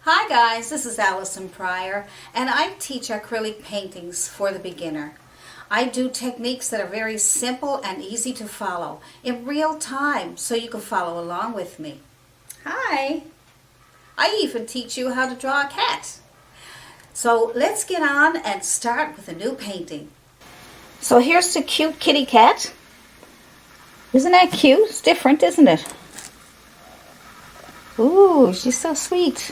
Hi guys, this is Allison Pryor, and I teach acrylic paintings for the beginner. I do techniques that are very simple and easy to follow in real time so you can follow along with me. Hi! I even teach you how to draw a cat. So let's get on and start with a new painting. So here's the cute kitty cat. Isn't that cute? It's different, isn't it? Ooh, she's so sweet.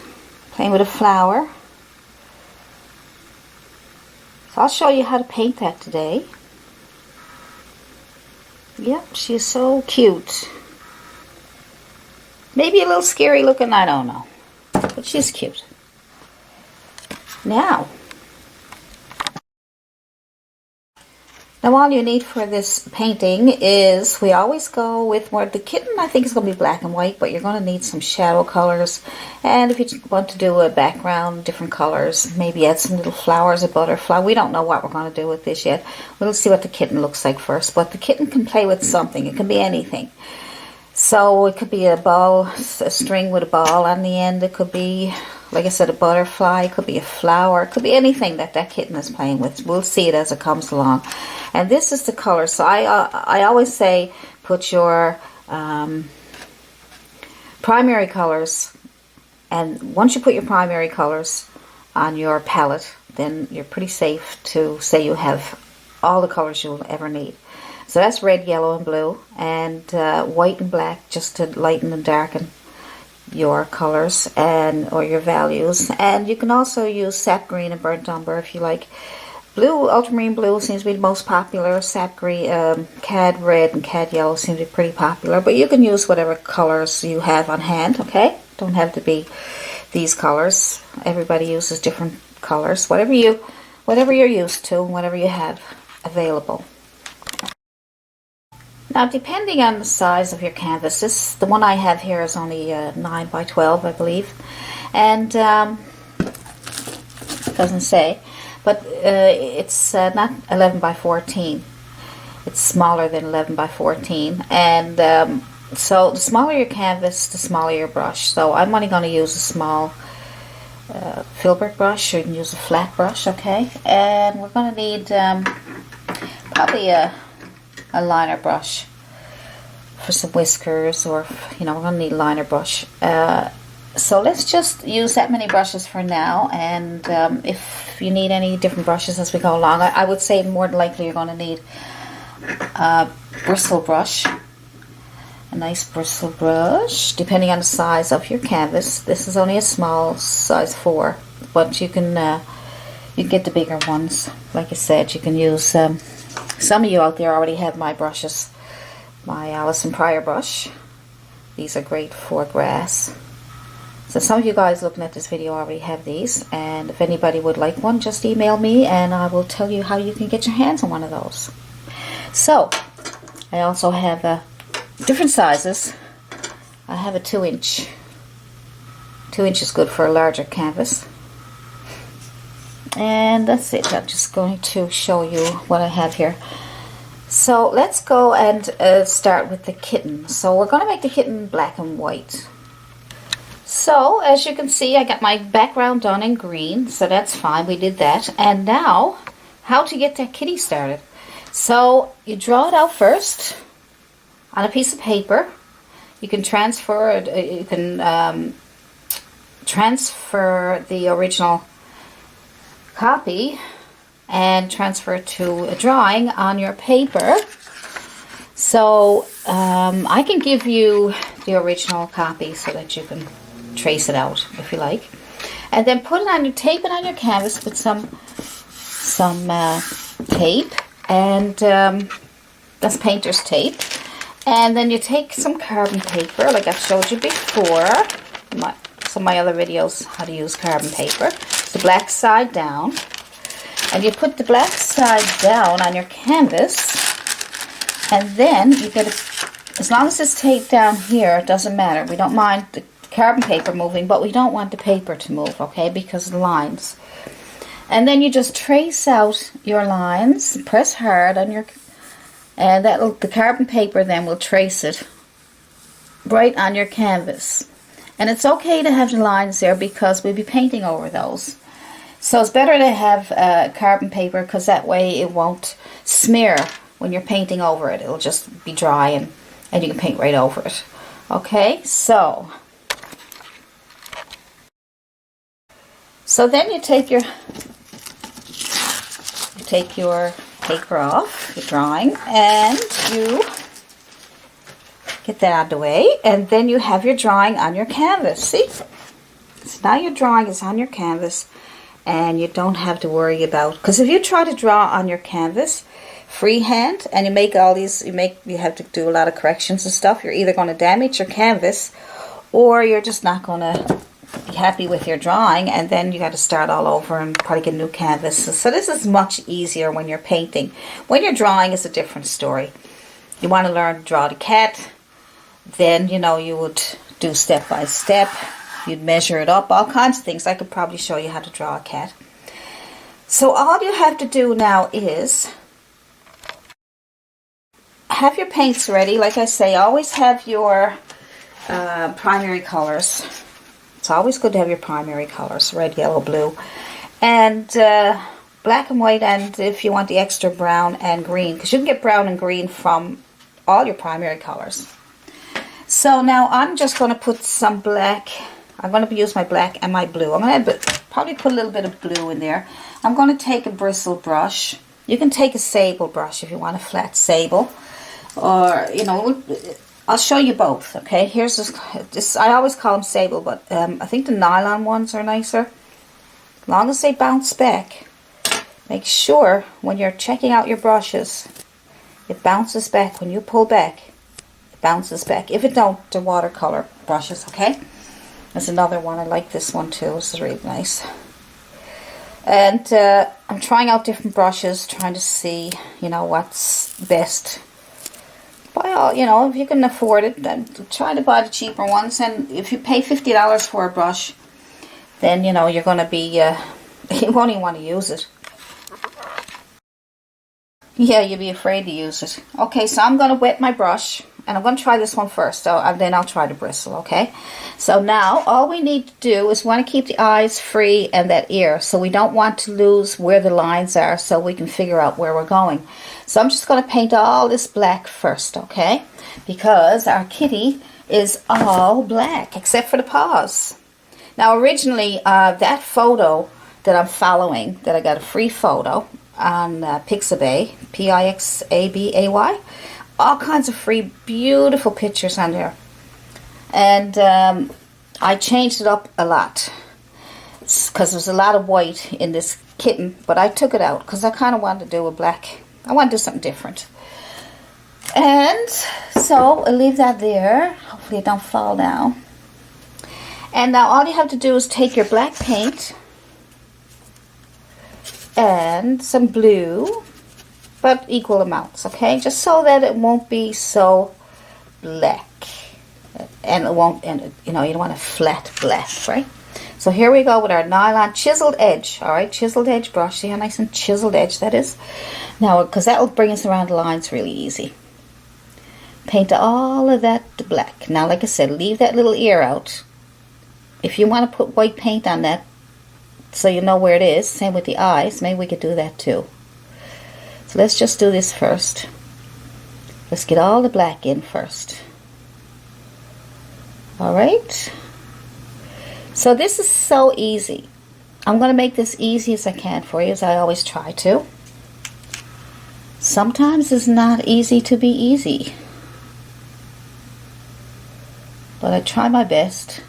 Playing with a flower. So I'll show you how to paint that today. Yep, she's so cute. Maybe a little scary looking, I don't know. But she's cute. Now all you need for this painting is, we always go with more, the kitten I think is going to be black and white, but you're going to need some shadow colors. And if you want to do a background, different colors, maybe add some little flowers, a butterfly. We don't know what we're going to do with this yet. We'll see what the kitten looks like first. But the kitten can play with something. It can be anything. So it could be a ball, a string with a ball on the end. It could be, like I said, a butterfly. It could be a flower. It could be anything that kitten is playing with. We'll see it as it comes along. And this is the color. So I always say put your primary colors. And once you put your primary colors on your palette, then you're pretty safe to say you have all the colors you'll ever need. So that's red, yellow, and blue, and white and black, just to lighten and darken your colors or your values. And you can also use sap green and burnt umber if you like. Blue, ultramarine blue seems to be the most popular. Sap green, cad red, and cad yellow seem to be pretty popular. But you can use whatever colors you have on hand. Okay, don't have to be these colors. Everybody uses different colors. Whatever you're used to, and whatever you have available. Now, depending on the size of your canvas, the one I have here is only 9 by 12, I believe, and it doesn't say, but it's not 11 by 14. It's smaller than 11 by 14, and so the smaller your canvas, the smaller your brush. So I'm only going to use a small Filbert brush, or you can use a flat brush, okay? And we're going to need probably a liner brush for some whiskers, or we're going to need a liner brush. So let's just use that many brushes for now, and if you need any different brushes as we go along, I would say more than likely you're going to need a bristle brush, a nice bristle brush, depending on the size of your canvas. This is only a small size 4, but you can get the bigger ones. Like I said, you can use some of you out there already have my brushes, my Allison Pryor brush. These are great for grass. So some of you guys looking at this video already have these, and if anybody would like one, just email me and I will tell you how you can get your hands on one of those. So I also have different sizes. I have a 2-inch. 2 inch is good for a larger canvas. And that's it. I'm just going to show you what I have here. So let's go and start with the kitten. So we're going to make the kitten black and white. So as you can see, I got my background done in green, so that's fine. We did that. And now, how to get that kitty started. So you draw it out first on a piece of paper. You can transfer it. You can transfer the original copy and transfer it to a drawing on your paper. So I can give you the original copy so that you can trace it out if you like, and then put it on your, tape it on your canvas with some tape, and that's painter's tape. And then you take some carbon paper, like I've showed you before, some of my other videos, how to use carbon paper. The black side down, and you put the black side down on your canvas, and then you get as long as it's taped down here, it doesn't matter. We don't mind the carbon paper moving, but we don't want the paper to move, okay, because of the lines. And then you just trace out your lines, press hard on your, and the carbon paper then will trace it right on your canvas. And it's okay to have the lines there because we'll be painting over those. So it's better to have carbon paper because that way it won't smear when you're painting over it. It'll just be dry and you can paint right over it. Okay, so then you take your paper off, your drawing, and you get that out of the way, and then you have your drawing on your canvas. See? So now your drawing is on your canvas, and you don't have to worry about, because if you try to draw on your canvas freehand and you make all these, you have to do a lot of corrections and stuff, you're either going to damage your canvas or you're just not going to be happy with your drawing, and then you got to start all over and probably get a new canvas. So this is much easier when you're painting. When you're drawing, it's a different story. You want to learn to draw the cat, then you would do step by step. You'd measure it up, all kinds of things. I could probably show you how to draw a cat. So all you have to do now is have your paints ready. Like I say, always have your primary colors. It's always good to have your primary colors, red, yellow, blue, and black and white, and if you want the extra brown and green, because you can get brown and green from all your primary colors. So now I'm just going to put some black. I'm going to use my black and my blue. I'm going to probably put a little bit of blue in there. I'm going to take a bristle brush. You can take a sable brush if you want a flat sable, or I'll show you both. Okay, here's this. I always call them sable, but I think the nylon ones are nicer. As long as they bounce back, make sure when you're checking out your brushes, it bounces back when you pull back. It bounces back. If it don't, the watercolor brushes. Okay. There's another one. I like this one too. This is really nice. And I'm trying out different brushes, trying to see, what's best. Buy all, if you can afford it, then try to buy the cheaper ones. And if you pay $50 for a brush, then, you're going to be, you won't even want to use it. Yeah, you'll be afraid to use it. Okay, so I'm going to wet my brush. And I'm going to try this one first, and then I'll try the bristle, okay? So now, all we need to do is want to keep the eyes free and that ear. So we don't want to lose where the lines are, so we can figure out where we're going. So I'm just going to paint all this black first, okay? Because our kitty is all black, except for the paws. Now, originally, that photo that I'm following, that I got a free photo on Pixabay, Pixabay, all kinds of free, beautiful pictures on there. And I changed it up a lot because there's a lot of white in this kitten, but I took it out because I kind of wanted to do a black. I want to do something different. And so I'll leave that there. Hopefully it don't fall down. And now all you have to do is take your black paint and some blue, but equal amounts, okay? Just so that it won't be so black, and it won't, and you don't want a flat black, right? So here we go with our nylon chiseled edge, all right? Chiseled edge brush. See how nice and chiseled edge that is? Now, because that will bring us around the lines really easy. Paint all of that black. Now, like I said, leave that little ear out. If you want to put white paint on that, so you know where it is, same with the eyes, maybe we could do that too. So let's just do this first. Let's get all the black in first. Alright. So this is so easy. I'm going to make this easy as I can for you, as I always try to. Sometimes it's not easy to be easy. But I try my best.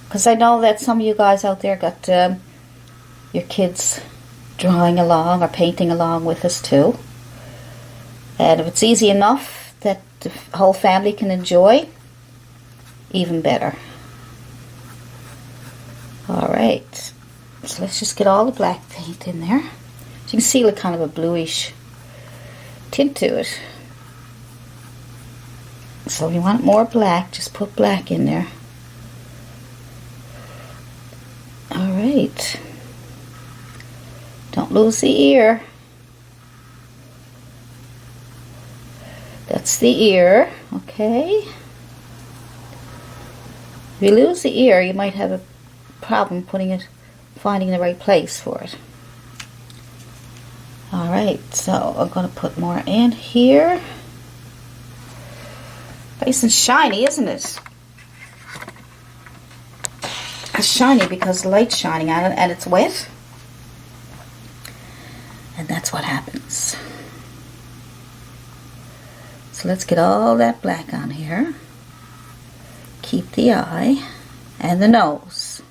Because I know that some of you guys out there got your kids drawing along or painting along with us too. And if it's easy enough that the whole family can enjoy, even better. Alright, so let's just get all the black paint in there. So you can see like kind of a bluish tint to it. So if you want more black, just put black in there. Alright. Don't lose the ear. That's the ear, okay. If you lose the ear, you might have a problem finding the right place for it. Alright, so I'm going to put more in here. Nice and shiny, isn't it? It's shiny because the light's shining on it and it's wet. And that's what happens. So let's get all that black on here. Keep the eye and the nose.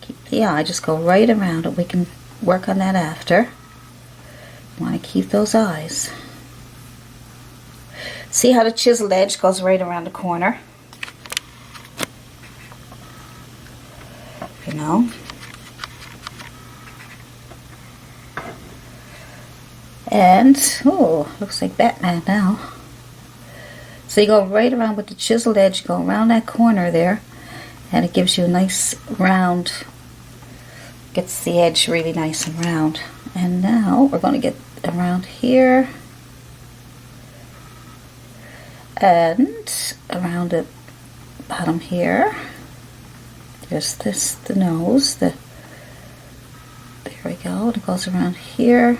Keep the eye, just go right around it. We can work on that after. You want to keep those eyes. See how the chiseled edge goes right around the corner? You know? And, oh, looks like Batman now. So you go right around with the chiseled edge, go around that corner there, and it gives you a nice round, gets the edge really nice and round. And now we're going to get around here and around the bottom here. There's this, the nose, there we go, it goes around here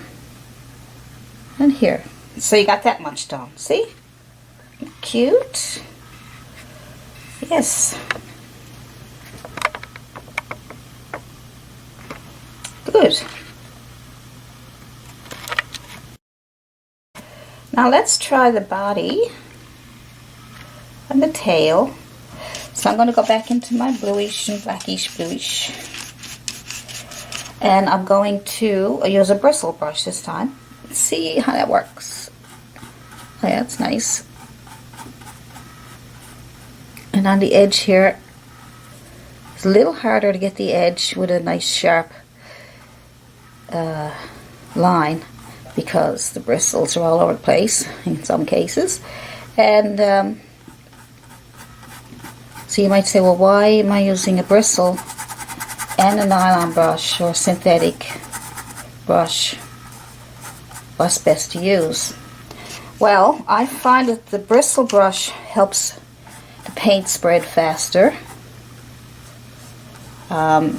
and here. So you got that much done, see? Cute. Yes. Good. Now let's try the body and the tail. So I'm going to go back into my bluish and blackish bluish. And I'm going to use a bristle brush this time. Let's see how that works. Oh yeah, that's nice. And on the edge here, it's a little harder to get the edge with a nice sharp line because the bristles are all over the place in some cases. And so you might say, well, why am I using a bristle and a nylon brush or synthetic brush? What's best to use? Well, I find that the bristle brush helps the paint spread faster,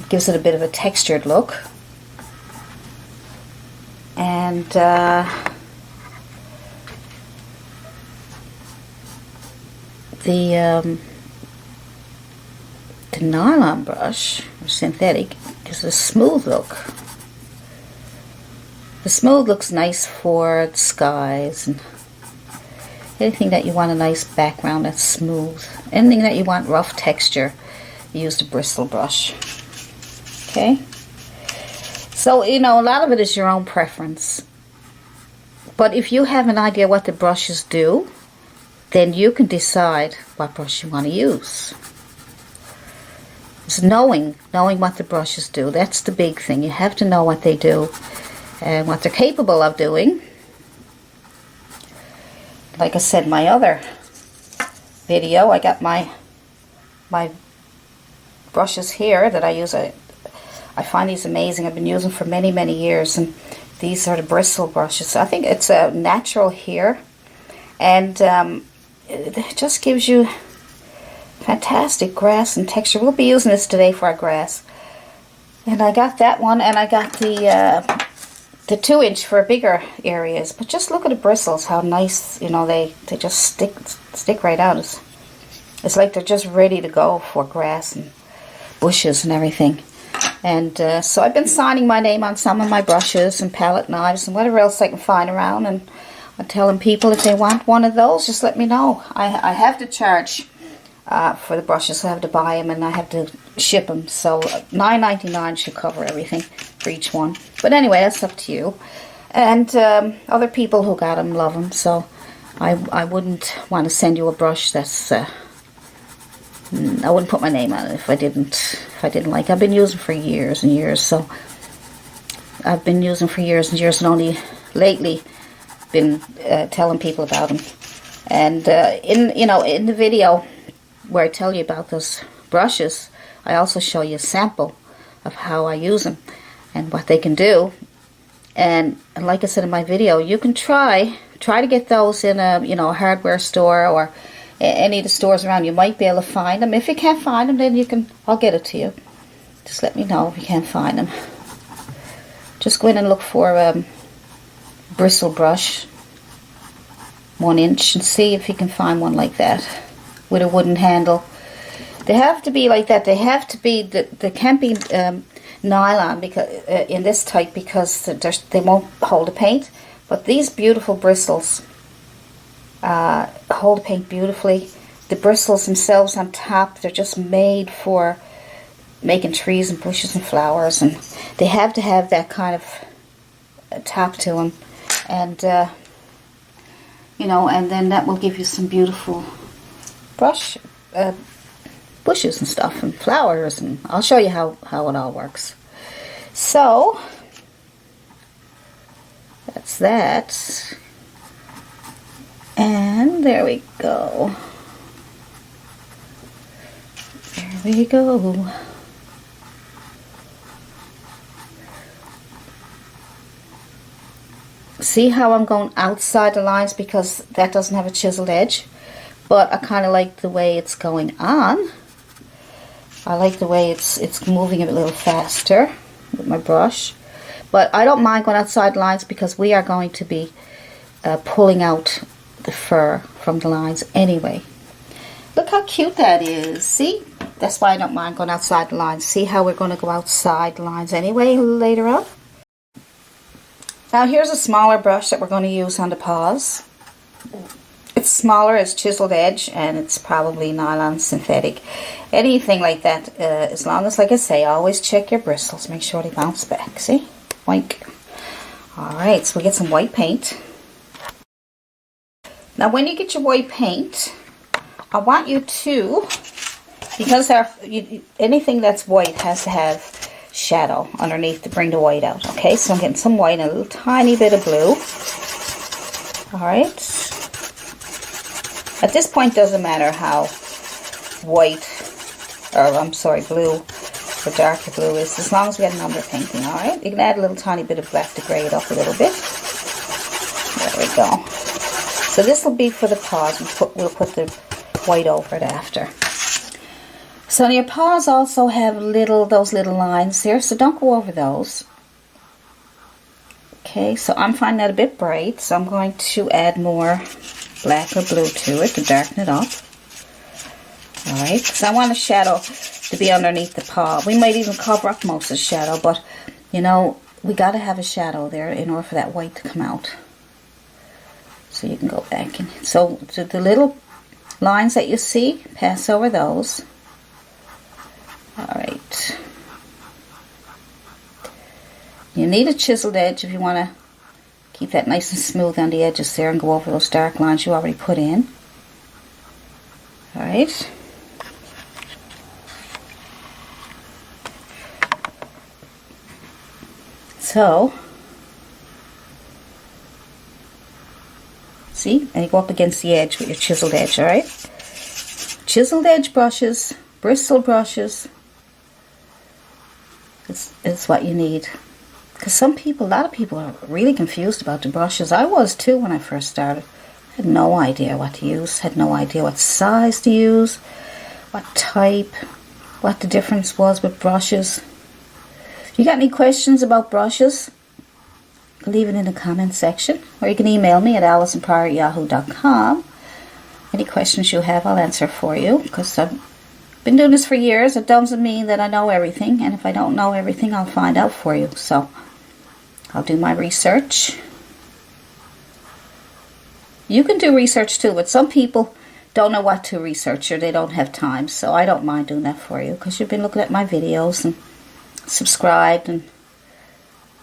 gives it a bit of a textured look, and the nylon brush, or synthetic, gives a smooth look. The smooth looks nice for the skies and anything that you want a nice background that's smooth. Anything that you want rough texture, use the bristle brush. Okay? So, you know, a lot of it is your own preference. But if you have an idea what the brushes do, then you can decide what brush you want to use. It's knowing what the brushes do. That's the big thing. You have to know what they do and what they're capable of doing. Like I said, my other video, I got my brushes here that I use. I find these amazing. I've been using for many, many years, and these are the bristle brushes. I think it's a natural here, and it just gives you fantastic grass and texture. We'll be using this today for our grass. And I got that one, and I got the 2-inch for bigger areas. But just look at the bristles, how nice, you know, they just stick right out. It's like they're just ready to go for grass and bushes and everything. And so I've been signing my name on some of my brushes and palette knives and whatever else I can find around. And I'm telling people if they want one of those, just let me know. I have to charge for the brushes. I have to buy them and I have to ship them. So $9.99 should cover everything for each one. But anyway, that's up to you. And other people who got them love them. So I wouldn't want to send you a brush that's... I wouldn't put my name on it if I didn't like it. I've been using for years and years. So I've been using for years and years and only lately been telling people about them. And in the video where I tell you about those brushes, I also show you a sample of how I use them and what they can do. And like I said in my video, you can try to get those in a a hardware store or any of the stores around, you might be able to find them. If you can't find them, then I'll get it to you. Just let me know if you can't find them. Just go in and look for a bristle brush, 1 inch, and see if you can find one like that with a wooden handle. They have to be like that. They have to be, they can't be nylon because in this type, because they won't hold the paint. But these beautiful bristles hold the paint beautifully. The bristles themselves on top, they're just made for making trees and bushes and flowers, and they have to have that kind of top to them. And you know, and then that will give you some beautiful brush bushes and stuff and flowers, and I'll show you how it all works. So that's that, and there we go. There we go. See how I'm going outside the lines because that doesn't have a chiseled edge, but I kind of like the way it's going on. I like the way it's moving a little faster with my brush. But I don't mind going outside lines because we are going to be pulling out the fur from the lines anyway. Look how cute that is. See? That's why I don't mind going outside the lines. See how we're going to go outside the lines anyway later on? Now here's a smaller brush that we're going to use on the paws. It's smaller, it's chiseled edge, and it's probably nylon synthetic. Anything like that, as long as, like I say, always check your bristles. Make sure they bounce back. See? Wink. Alright, so we get some white paint. Now when you get your white paint, I want you to, because anything that's white has to have shadow underneath to bring the white out. Okay, so I'm getting some white and a little tiny bit of blue. Alright. At this point, doesn't matter how white, or I'm sorry, blue or darker blue is, as long as we get an umber painting. Alright, you can add a little tiny bit of black to gray it up a little bit. There we go. So this will be for the paws. We'll put the white over it after. So your paws also have those little lines there, so don't go over those. Okay, so I'm finding that a bit bright, so I'm going to add more black or blue to it to darken it up. Alright, because I want the shadow to be underneath the paw. We might even cover up most of the shadow, but you know, we got to have a shadow there in order for that white to come out. So you can go back in. So the little lines that you see, pass over those. Alright. You need a chiseled edge if you want to keep that nice and smooth on the edges there and go over those dark lines you already put in. Alright. So, see, and you go up against the edge with your chiseled edge, alright? Chiseled edge brushes, bristle brushes, is what you need. Because a lot of people are really confused about the brushes. I was too when I first started. I had no idea what to use, had no idea what size to use, what type, what the difference was with brushes. If you got any questions about brushes, leave it in the comment section, or you can email me at allisonpryor@yahoo.com. Any questions you have, I'll answer for you, because I've been doing this for years. It doesn't mean that I know everything, and if I don't know everything, I'll find out for you. So I'll do my research. You can do research too, but some people don't know what to research or they don't have time, so I don't mind doing that for you, because you've been looking at my videos and subscribed, and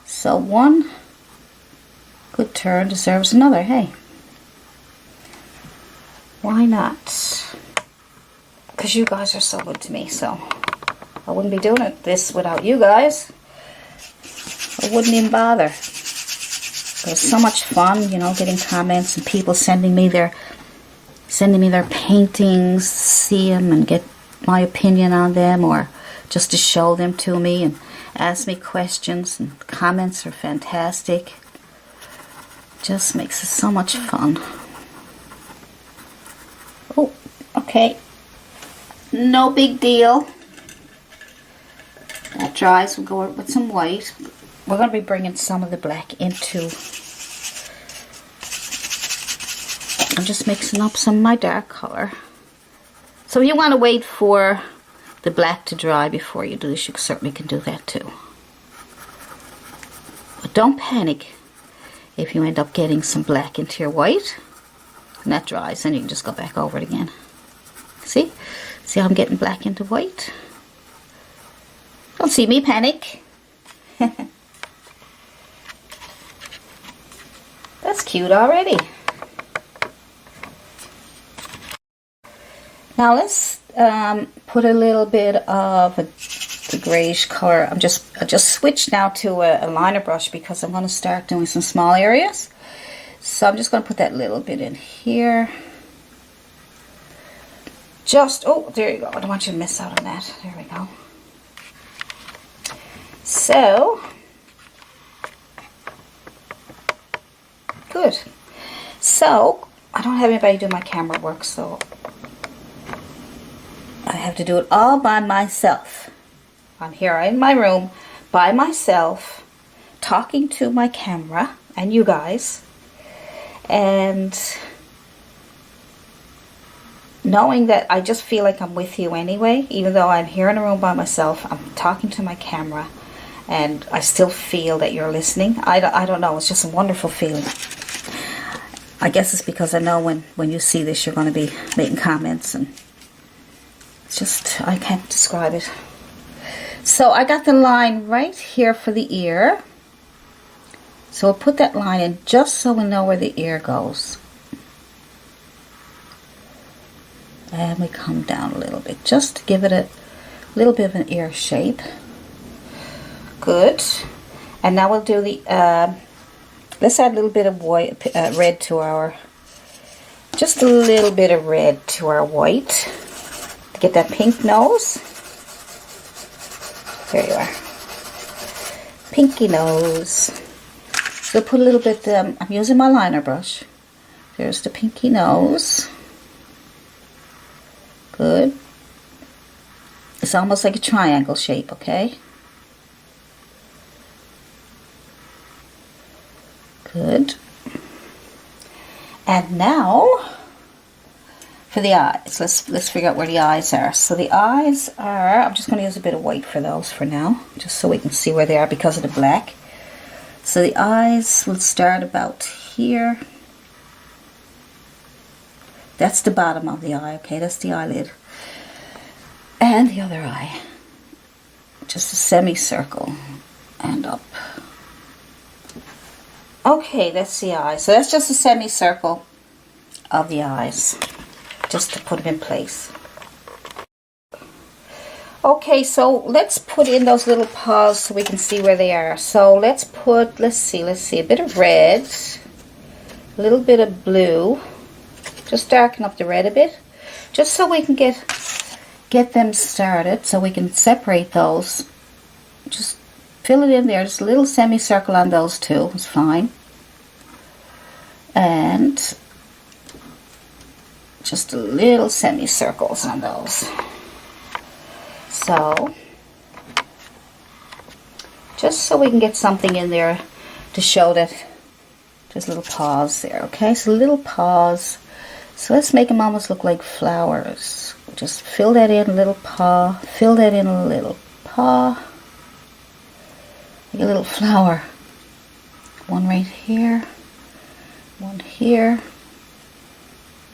so one good turn deserves another. Hey, why not? Because you guys are so good to me, so I wouldn't be doing this without you guys. I wouldn't even bother. It was so much fun, you know, getting comments and people sending me their paintings, see them and get my opinion on them, or just to show them to me and ask me questions. And comments are fantastic. Just makes it so much fun. Oh, Okay, no big deal. That dries, we'll go with some white. We're going to be bringing some of the black into... I'm just mixing up some of my dark color. So if you want to wait for the black to dry before you do this, you certainly can do that too. But don't panic if you end up getting some black into your white. And that dries, then you can just go back over it again. See? See how I'm getting black into white? Don't see me panic. That's cute already. Now let's put a little bit of the grayish color. I just switched now to a liner brush because I'm going to start doing some small areas. So I'm just going to put that little bit in here. Just, oh, there you go. I don't want you to miss out on that. There we go. So, good. So, I don't have anybody do my camera work, so I have to do it all by myself. I'm here in my room by myself, talking to my camera and you guys, and knowing that I just feel like I'm with you anyway, even though I'm here in a room by myself. I'm talking to my camera and I still feel that you're listening. I don't know, it's just a wonderful feeling. I guess it's because I know when you see this you're going to be making comments, and it's just, I can't describe it. So I got the line right here for the ear. So we'll put that line in just so we know where the ear goes. And we come down a little bit just to give it a little bit of an ear shape. Good. And now we'll do the, let's add a little bit of white, red to our, just a little bit of red to our white. To get that pink nose. There you are. Pinky nose. So put a little bit, I'm using my liner brush. There's the pinky nose. Good. It's almost like a triangle shape, okay? Good. And now for the eyes. Let's figure out where the eyes are. So the eyes are, I'm just going to use a bit of white for those for now, just so we can see where they are because of the black. So the eyes will start about here. That's the bottom of the eye, okay? That's the eyelid. And the other eye. Just a semicircle and up. Okay, that's the eye. So that's just a semicircle of the eyes, just to put them in place. Okay, so let's put in those little paws so we can see where they are. So let's put, let's see, a bit of red, a little bit of blue. Just darken up the red a bit, just so we can get them started, so we can separate those. Just fill it in there, just a little semicircle on those two is fine. And just a little semicircles on those. So, just so we can get something in there to show that there's little paws there, okay? So little paws. So let's make them almost look like flowers. Just fill that in a little paw, fill that in a little paw, like a little flower. One right here, one here,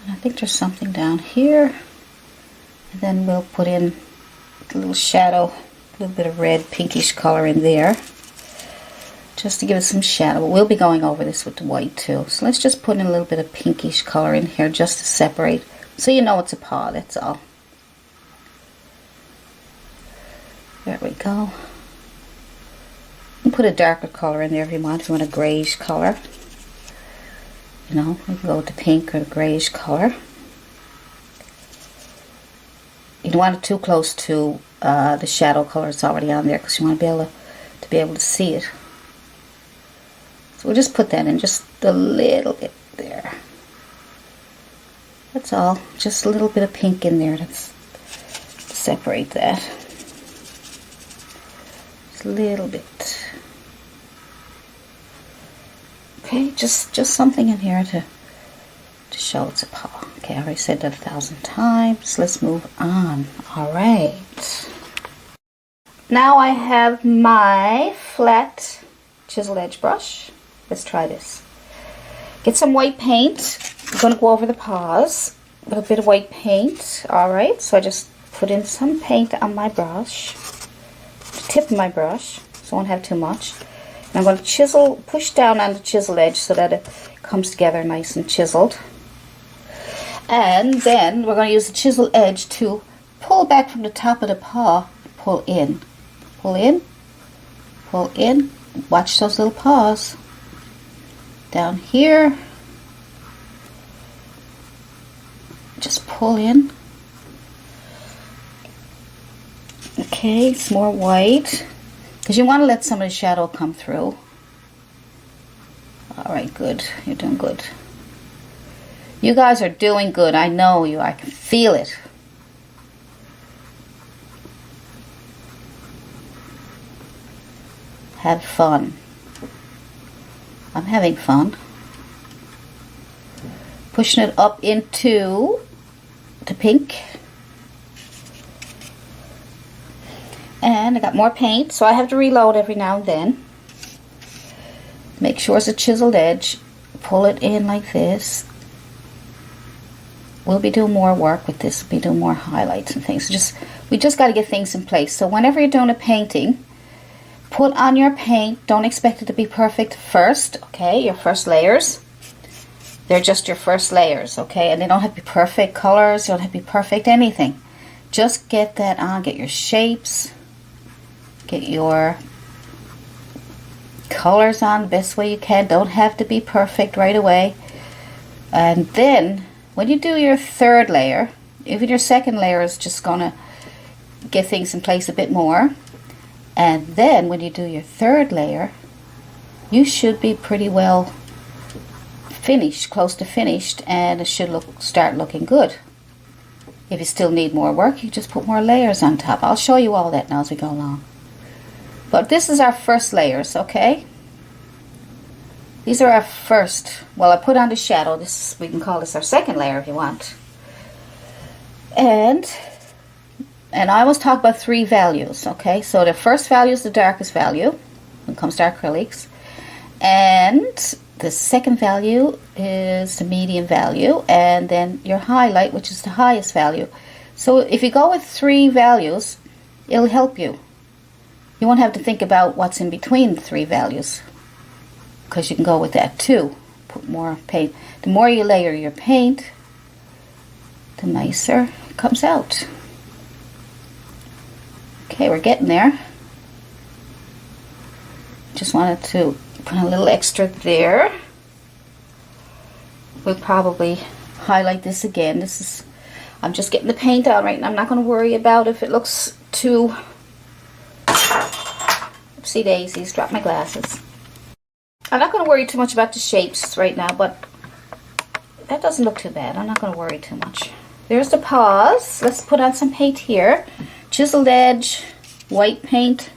and I think there's something down here. And then we'll put in a little shadow, a little bit of red pinkish color in there, just to give it some shadow. We'll be going over this with the white too. So let's just put in a little bit of pinkish color in here just to separate, so you know it's a paw, that's all. There we go. You can put a darker color in there if you want. If you want a grayish color, you know, you can go with the pink or the grayish color. You don't want it too close to the shadow color that's already on there, because you want to be able to see it. So we'll just put that in just a little bit there. That's all. Just a little bit of pink in there to separate that. Just a little bit. Okay, just something in here to show it's a paw. Okay, I already said that 1,000 times. Let's move on. All right. Now I have my flat chisel edge brush. Let's try this. Get some white paint. I'm going to go over the paws with a bit of white paint. All right, so I just put in some paint on my brush, the tip of my brush, so I won't have too much. And I'm going to push down on the chisel edge so that it comes together nice and chiseled. And then we're going to use the chisel edge to pull back from the top of the paw, pull in. Pull in, pull in. Watch those little paws. Down here. Just pull in. Okay, it's more white. Because you want to let some of the shadow come through. Alright, good. You're doing good. You guys are doing good. I know you. I can feel it. Have fun. I'm having fun. Pushing it up into the pink. And I got more paint, so I have to reload every now and then. Make sure it's a chiseled edge. Pull it in like this. We'll be doing more work with this. We'll be doing more highlights and things. We just got to get things in place. So whenever you're doing a painting, put on your paint. Don't expect it to be perfect first, okay? Your first layers. They're just your first layers, okay? And they don't have to be perfect colors. They don't have to be perfect anything. Just get that on. Get your shapes. Get your colors on the best way you can. Don't have to be perfect right away. And then, when you do your third layer, even your second layer is just going to get things in place a bit more. And then when you do your third layer, you should be pretty well finished, close to finished, and it should start looking good. If you still need more work, you just put more layers on top. I'll show you all that now as we go along. But this is our first layers, okay? These are our first. Well, I put on the shadow. We can call this our second layer if you want. And I always talk about 3 values, okay? So the first value is the darkest value when it comes to acrylics. And the second value is the medium value. And then your highlight, which is the highest value. So if you go with 3 values, it'll help you. You won't have to think about what's in between the 3 values, because you can go with that too. Put more paint. The more you layer your paint, the nicer it comes out. Okay, we're getting there. Just wanted to put a little extra there. We'll probably highlight this again. I'm just getting the paint on right now. I'm not going to worry about if it looks too... Oopsie daisies, dropped my glasses. I'm not going to worry too much about the shapes right now, but that doesn't look too bad. I'm not going to worry too much. There's the paws. Let's put on some paint here. Chiseled edge, white paint.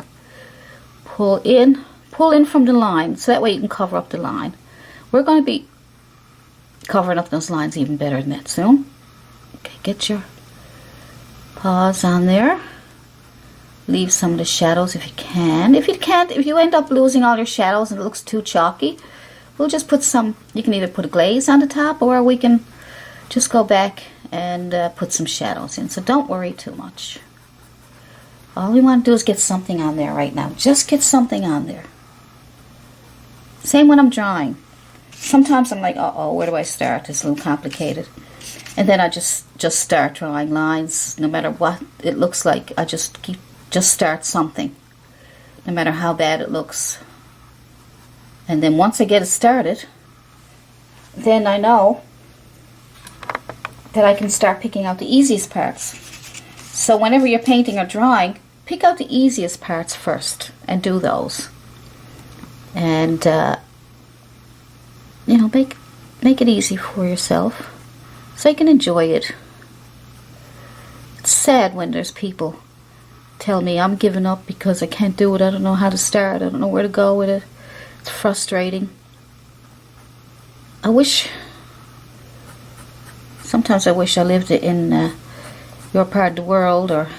Pull in from the line, so that way you can cover up the line. We're going to be covering up those lines even better than that soon. Okay, get your paws on there. Leave some of the shadows if you can. If you can't, if you end up losing all your shadows and it looks too chalky, we'll just put some, you can either put a glaze on the top, or we can just go back and put some shadows in. So don't worry too much. All we want to do is get something on there right now. Just get something on there. Same when I'm drawing. Sometimes I'm like, uh-oh, where do I start? It's a little complicated. And then I just start drawing lines. No matter what it looks like, I just start something, no matter how bad it looks. And then once I get it started, then I know that I can start picking out the easiest parts. So whenever you're painting or drawing, pick out the easiest parts first and do those. And, you know, make it easy for yourself. so you can enjoy it. It's sad when there's people tell me I'm giving up because I can't do it, I don't know how to start, I don't know where to go with it. It's frustrating. Sometimes I wish I lived in your part of the world, or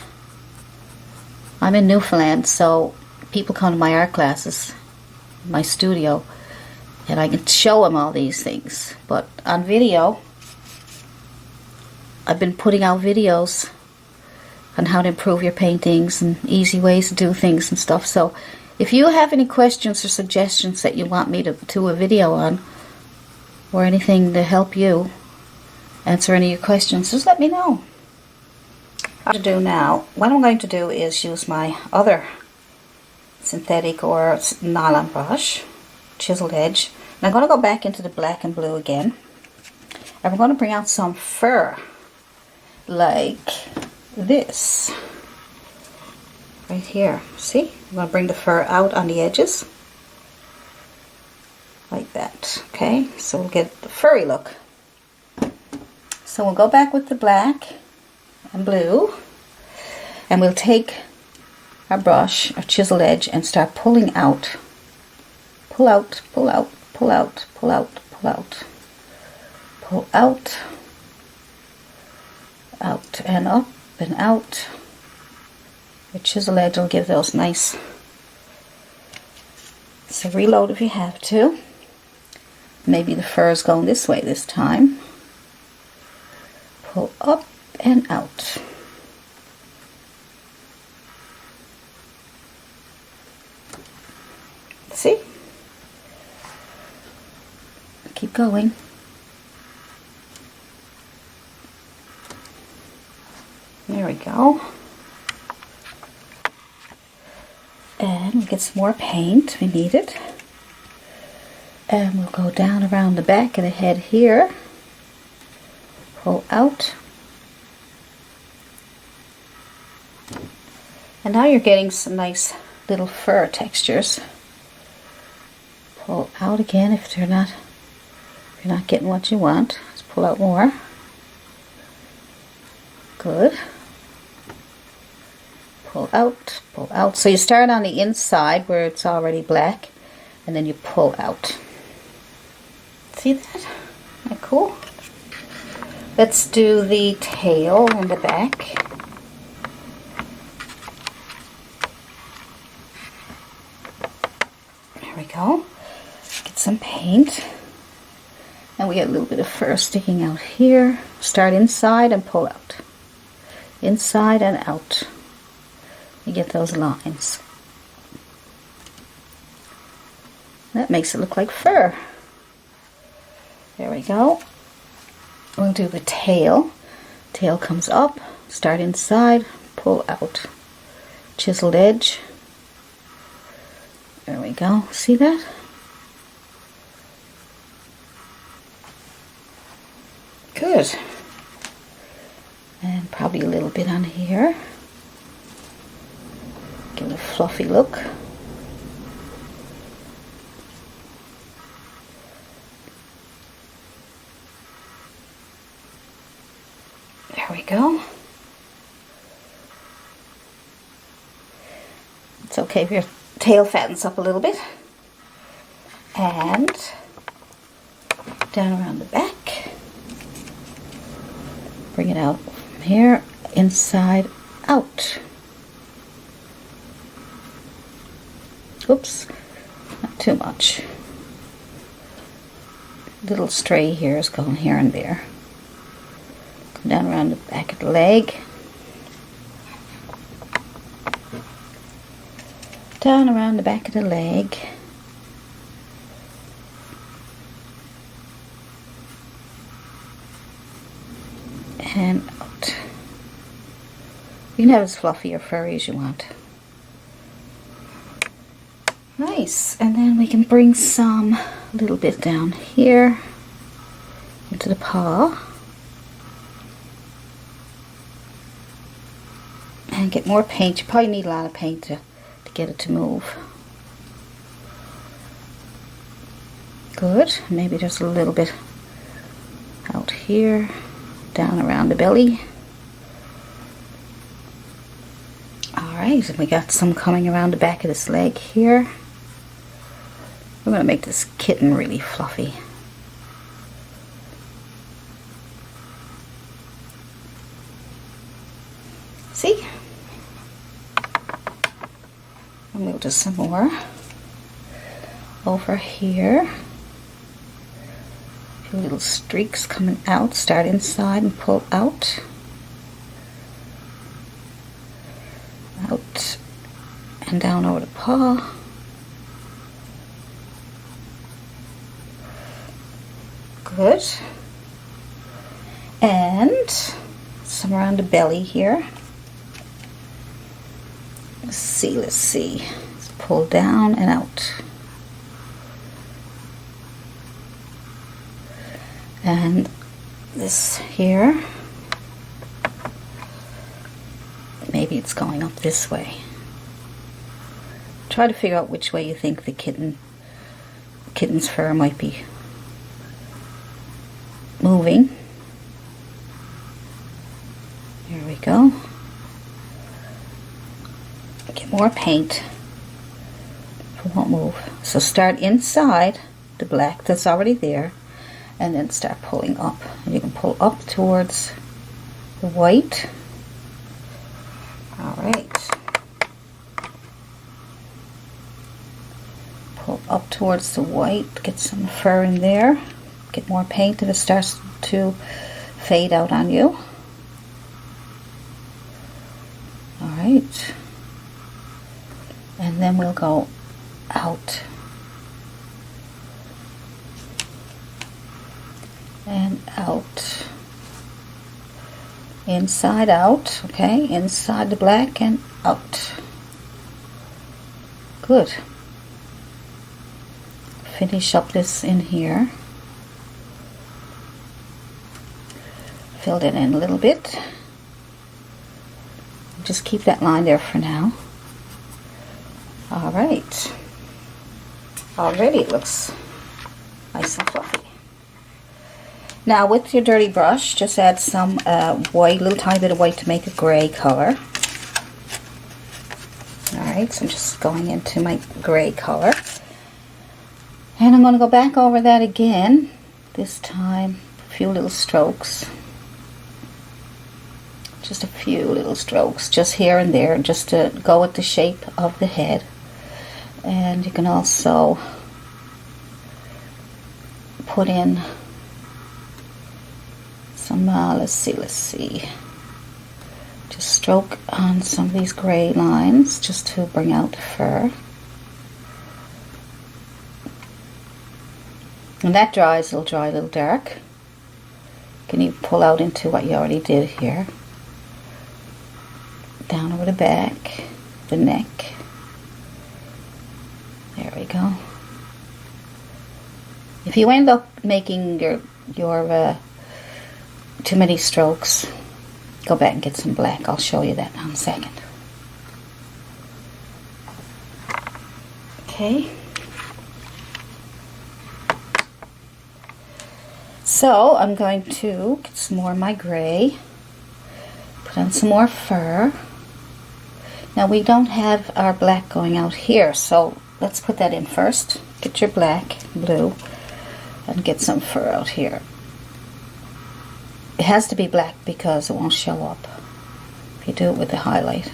I'm in Newfoundland, so people come to my art classes, my studio, and I can show them all these things. But on video, I've been putting out videos on how to improve your paintings and easy ways to do things and stuff. So if you have any questions or suggestions that you want me to do a video on, or anything to help you answer any of your questions, just let me know. What to do now, what I'm going to do is use my other synthetic or nylon brush, chiseled edge, and I'm going to go back into the black and blue again, and we're going to bring out some fur like this right here. See, I'm going to bring the fur out on the edges like that. Okay, so we'll get the furry look. So we'll go back with the black and blue, and we'll take our brush, our chiseled edge, and start pulling out. Pull out, pull out, pull out, pull out, pull out, pull out, out and up and out. Your chisel edge will give those nice. So reload if you have to. Maybe the fur is going this way this time. Pull up and out. See? Keep going. There we go. And we'll get some more paint. We need it. And we'll go down around the back of the head here. Pull out. And now you're getting some nice little fur textures. Pull out again if you're not getting what you want. Let's pull out more. Good. Pull out, pull out. So you start on the inside where it's already black, and then you pull out. See that? Isn't that cool? Let's do the tail and the back. There we go. Get some paint. And we get a little bit of fur sticking out here. Start inside and pull out. Inside and out. You get those lines. That makes it look like fur. There we go. We'll do the tail. Tail comes up, start inside, pull out. Chiseled edge. There we go. See that? Good. And probably a little bit on here. Give it a fluffy look. There we go. It's okay if your tail fattens up a little bit. And down around the back. Bring it out from here, inside, out. Oops, not too much. Little stray hairs going here and there. Come down around the back of the leg. Down around the back of the leg. And out. You can have as fluffy or furry as you want. Nice. And then we can bring some a little bit down here into the paw. And get more paint. You probably need a lot of paint to get it to move. Good. Maybe there's a little bit out here. down around the belly. Alright, and we got some coming around the back of this leg here. We're going to make this kitten really fluffy. See? And we'll do some more over here. A few little streaks coming out. Start inside and pull out. Out and down over the paw. Good. And some around the belly here. Let's see. Let's pull down and out. And this here, maybe it's going up this way. Try to figure out which way you think the kitten's fur might be moving. There we go. Get more paint. It won't move. So start inside the black that's already there, and then start pulling up. And you can pull up towards the white. Alright. Pull up towards the white, get some fur in there. Get more paint if it starts to fade out on you. Alright. And then we'll go out. And out. Inside out, okay? Inside the black and out. Good. Finish up this in here. Fill it in a little bit. Just keep that line there for now. Alright. Already it looks nice and fluffy. Now with your dirty brush, just add some white, a little tiny bit of white to make a gray color. Alright, so I'm just going into my gray color. And I'm going to go back over that again. This time, a few little strokes. Just a few little strokes, just here and there, just to go with the shape of the head. And you can also put in some, let's see, just stroke on some of these gray lines just to bring out the fur. When that dries, it'll dry a little dark. Can you pull out into what you already did here? Down over the back, the neck. There we go. If you end up making your too many strokes, go back and get some black. I'll show you that in a second. Okay. So I'm going to get some more of my gray, put on some more fur. Now we don't have our black going out here, so let's put that in first. Get your black, blue, and get some fur out here. It has to be black because it won't show up if you do it with the highlight.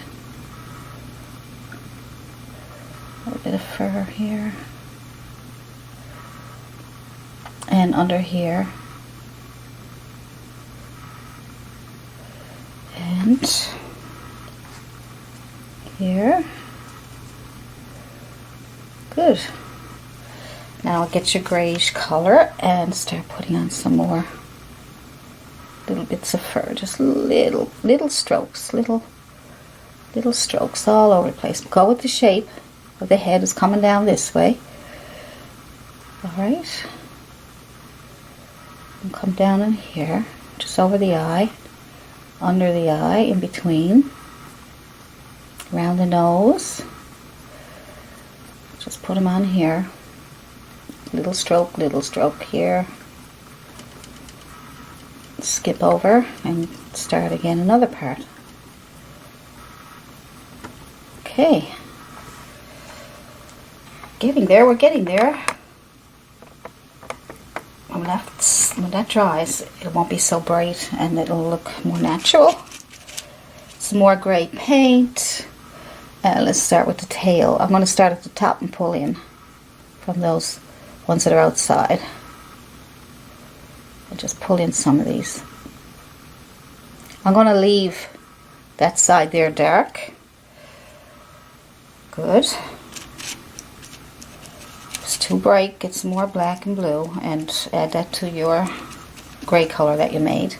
A little bit of fur here. And under here. And here. Good. Now get your grayish color and start putting on some more little bits of fur, just little strokes, little strokes all over the place. Go with the shape of the head is coming down this way. All right, and come down in here, just over the eye, under the eye, in between, around the nose. Just put them on here. Little stroke here. skip over and start again another part. Okay. Getting there, we're getting there. When that dries, it won't be so bright and it'll look more natural. Some more gray paint. Let's start with the tail. I'm going to start at the top and pull in from those ones that are outside. I'll just pull in some of these. I'm going to leave that side there dark. Good. If it's too bright, get some more black and blue and add that to your gray color that you made.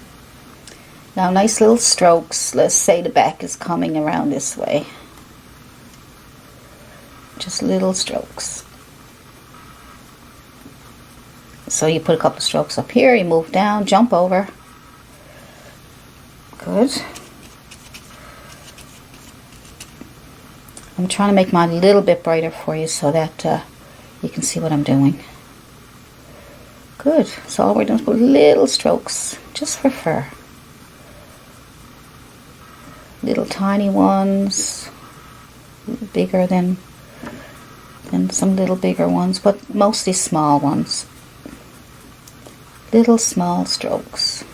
Now nice little strokes. Let's say the back is coming around this way. Just little strokes. So you put a couple strokes up here, you move down, jump over. Good. I'm trying to make mine a little bit brighter for you so that you can see what I'm doing. Good. So all we're doing is put little strokes, just for fur. Little tiny ones, bigger than some little bigger ones, but mostly small ones. Little small strokes.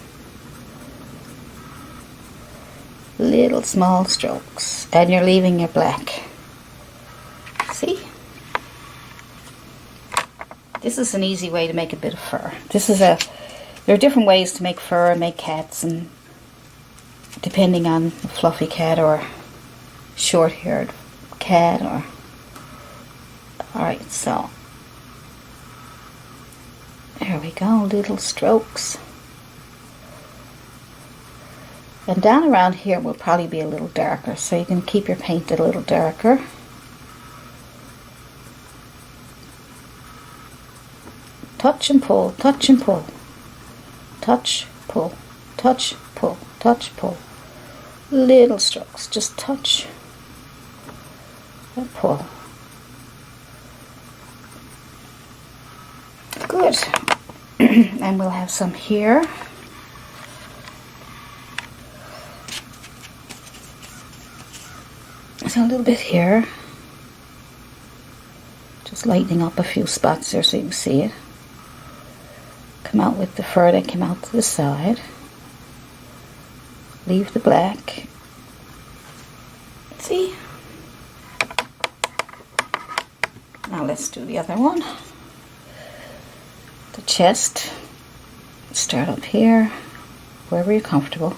Little small strokes. And you're leaving your black. See? This is an easy way to make a bit of fur. There are different ways to make fur and make cats, and depending on a fluffy cat or short-haired cat or... Alright, so there we go, little strokes. And down around here will probably be a little darker, so you can keep your paint a little darker. Touch and pull, touch and pull. Touch, pull, touch, pull, touch, pull. Little strokes, just touch and pull. Good. And we'll have some here. So a little bit here. Just lightening up a few spots there so you can see it. Come out with the fur that came out to the side. Leave the black. See? Now let's do the other one. The chest. Start up here, wherever you're comfortable.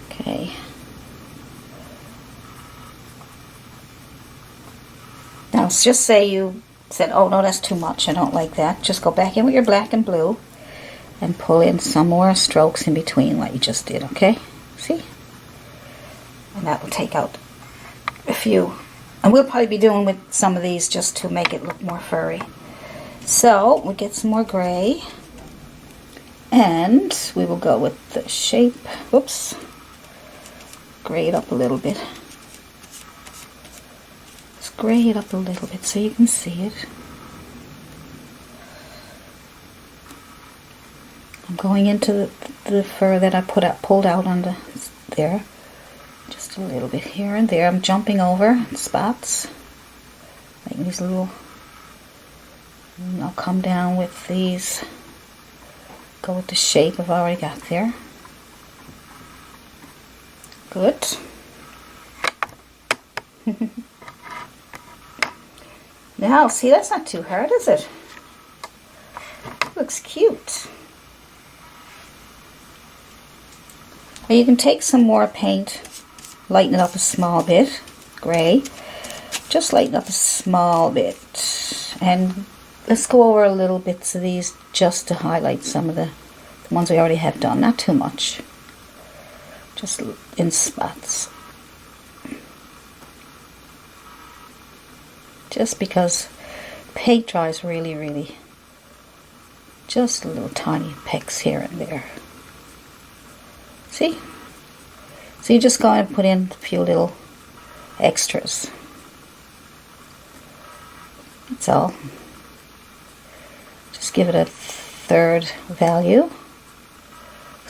Okay. Now just say you said, oh no, that's too much, I don't like that. Just go back in with your black and blue and pull in some more strokes in between like you just did, okay? See? And that will take out a few. And we'll probably be doing with some of these just to make it look more furry. So we'll get some more gray, and we will go with the shape. Whoops, gray it up a little bit. Just gray it up a little bit so you can see it. I'm going into the fur that I pulled out on there. Just a little bit here and there. I'm jumping over spots, making these little. And I'll come down with these, go with the shape I've already got there. Good. Now, see, that's not too hard, is it? Looks cute. Now you can take some more paint, lighten it up a small bit, gray. Just lighten up a small bit, and let's go over a little bits of these just to highlight some of the ones we already have done. Not too much. Just in spots. Just because paint dries really, really. Just little tiny pecks here and there. See? So you just go and put in a few little extras. That's all. Just give it a third value.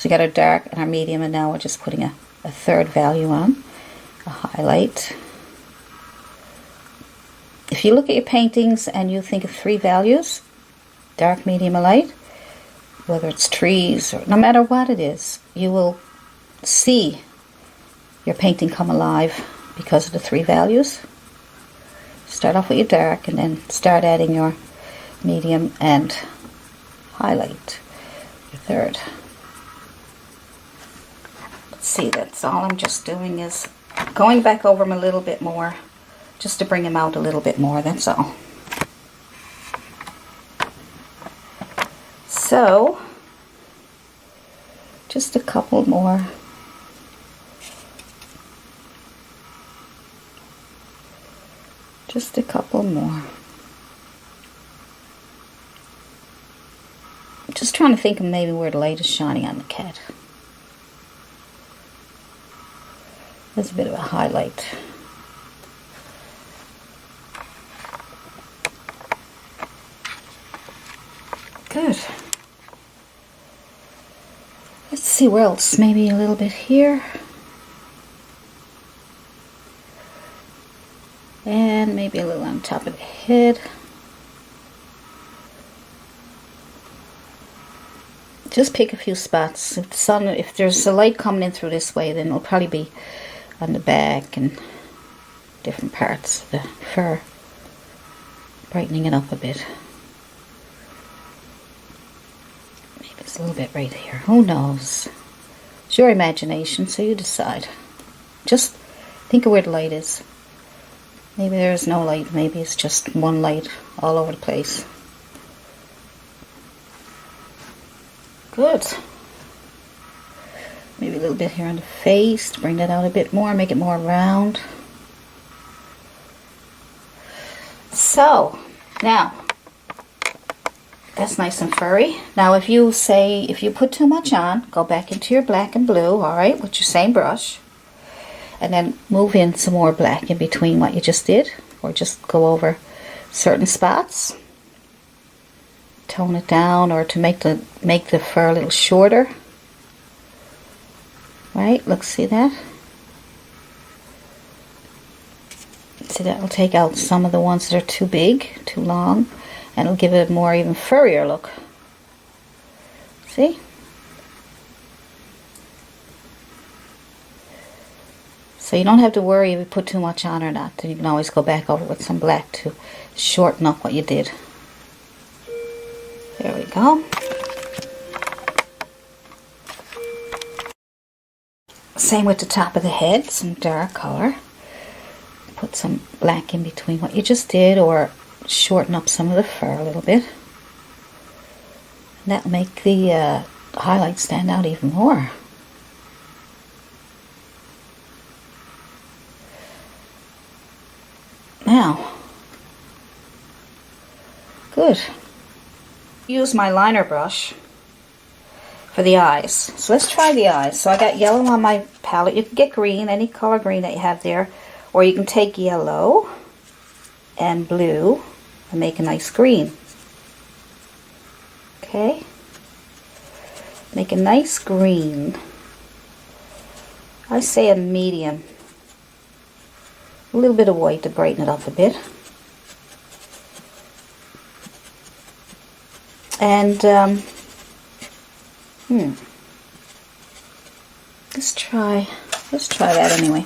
So we got our dark and our medium, and now we're just putting a third value on, a highlight. If you look at your paintings and you think of 3 values, dark, medium, and light, whether it's trees or no matter what it is, you will see your painting come alive because of the 3 values. Start off with your dark and then start adding your medium and highlight, your third. Let's see, that's all I'm just doing is going back over them a little bit more, just to bring them out a little bit more, that's all. So, just a couple more. Just a couple more. Just trying to think of maybe where the light is shining on the cat. That's a bit of a highlight. Good. Let's see where else. Maybe a little bit here. And maybe a little on top of the head. Just pick a few spots. If there's a light coming in through this way, then it'll probably be on the back and different parts of the fur, brightening it up a bit. Maybe it's a little bit right here. Who knows? It's your imagination, so you decide. Just think of where the light is. Maybe there's no light. Maybe it's just one light all over the place. Good. Maybe a little bit here on the face to bring that out a bit more, make it more round. So, now, that's nice and furry. Now if you put too much on, go back into your black and blue, alright, with your same brush. And then move in some more black in between what you just did, or just go over certain spots. Tone it down, or to make the fur a little shorter. Right? Look, see that? See, that will take out some of the ones that are too big, too long, and it'll give it a more even furrier look. See? So you don't have to worry if you put too much on or not. You can always go back over with some black to shorten up what you did. There we go. Same with the top of the head, some dark color. Put some black in between what you just did, or shorten up some of the fur a little bit. And that'll make the highlights stand out even more. Now, good. Use my liner brush for the eyes. So let's try the eyes. So I got yellow on my palette. You can get green, any color green that you have there, or you can take yellow and blue and make a nice green. Okay, make a nice green. I say a medium. A little bit of white to brighten it up a bit. And let's try that anyway.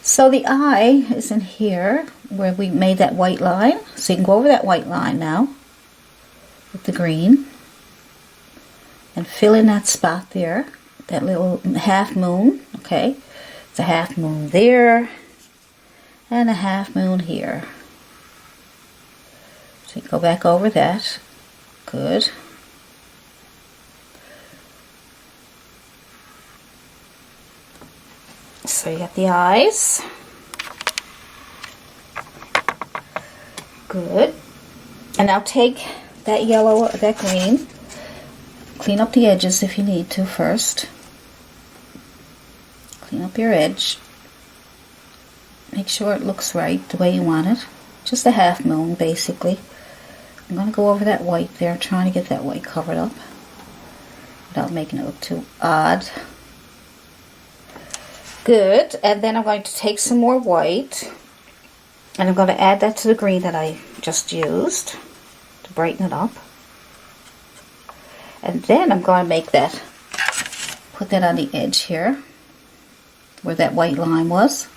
So the eye is in here where we made that white line. So you can go over that white line now with the green and fill in that spot there, that little half moon. Okay, it's a half moon there and a half moon here. So you go back over that. Good. So you got the eyes. Good. And now take that yellow, that green, clean up the edges if you need to first. Clean up your edge. Make sure it looks right the way you want it. Just a half moon basically. I'm going to go over that white there, trying to get that white covered up. without making it look too odd. Good, and then I'm going to take some more white and I'm going to add that to the green that I just used to brighten it up. And then I'm going to make that, put that on the edge here where that white line was.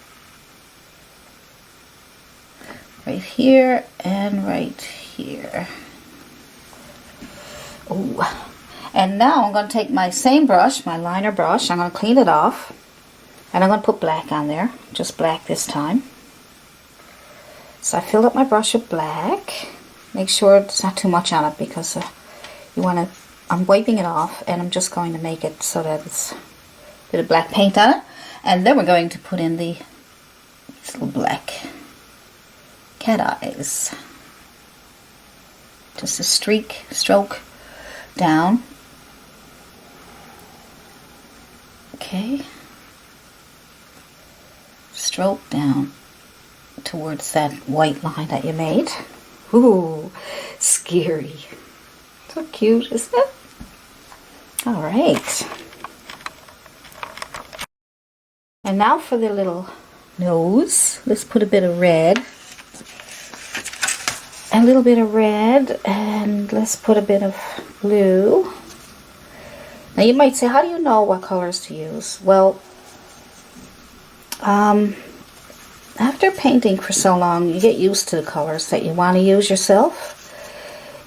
Right here and right here. Ooh. And now I'm going to take my same brush, my liner brush, I'm going to clean it off. And I'm going to put black on there, just black this time. So I filled up my brush with black. Make sure there's not too much on it because you want to, I'm wiping it off and I'm just going to make it so that it's a bit of black paint on it. And then we're going to put in these little black cat eyes. Just a stroke down. Okay. Stroke down towards that white line that you made. Ooh, scary. So cute, isn't it? All right. And now for the little nose. Let's put a bit of red. A little bit of red, and let's put a bit of blue. Now you might say, how do you know what colors to use? Well, after painting for so long, you get used to the colors that you want to use yourself.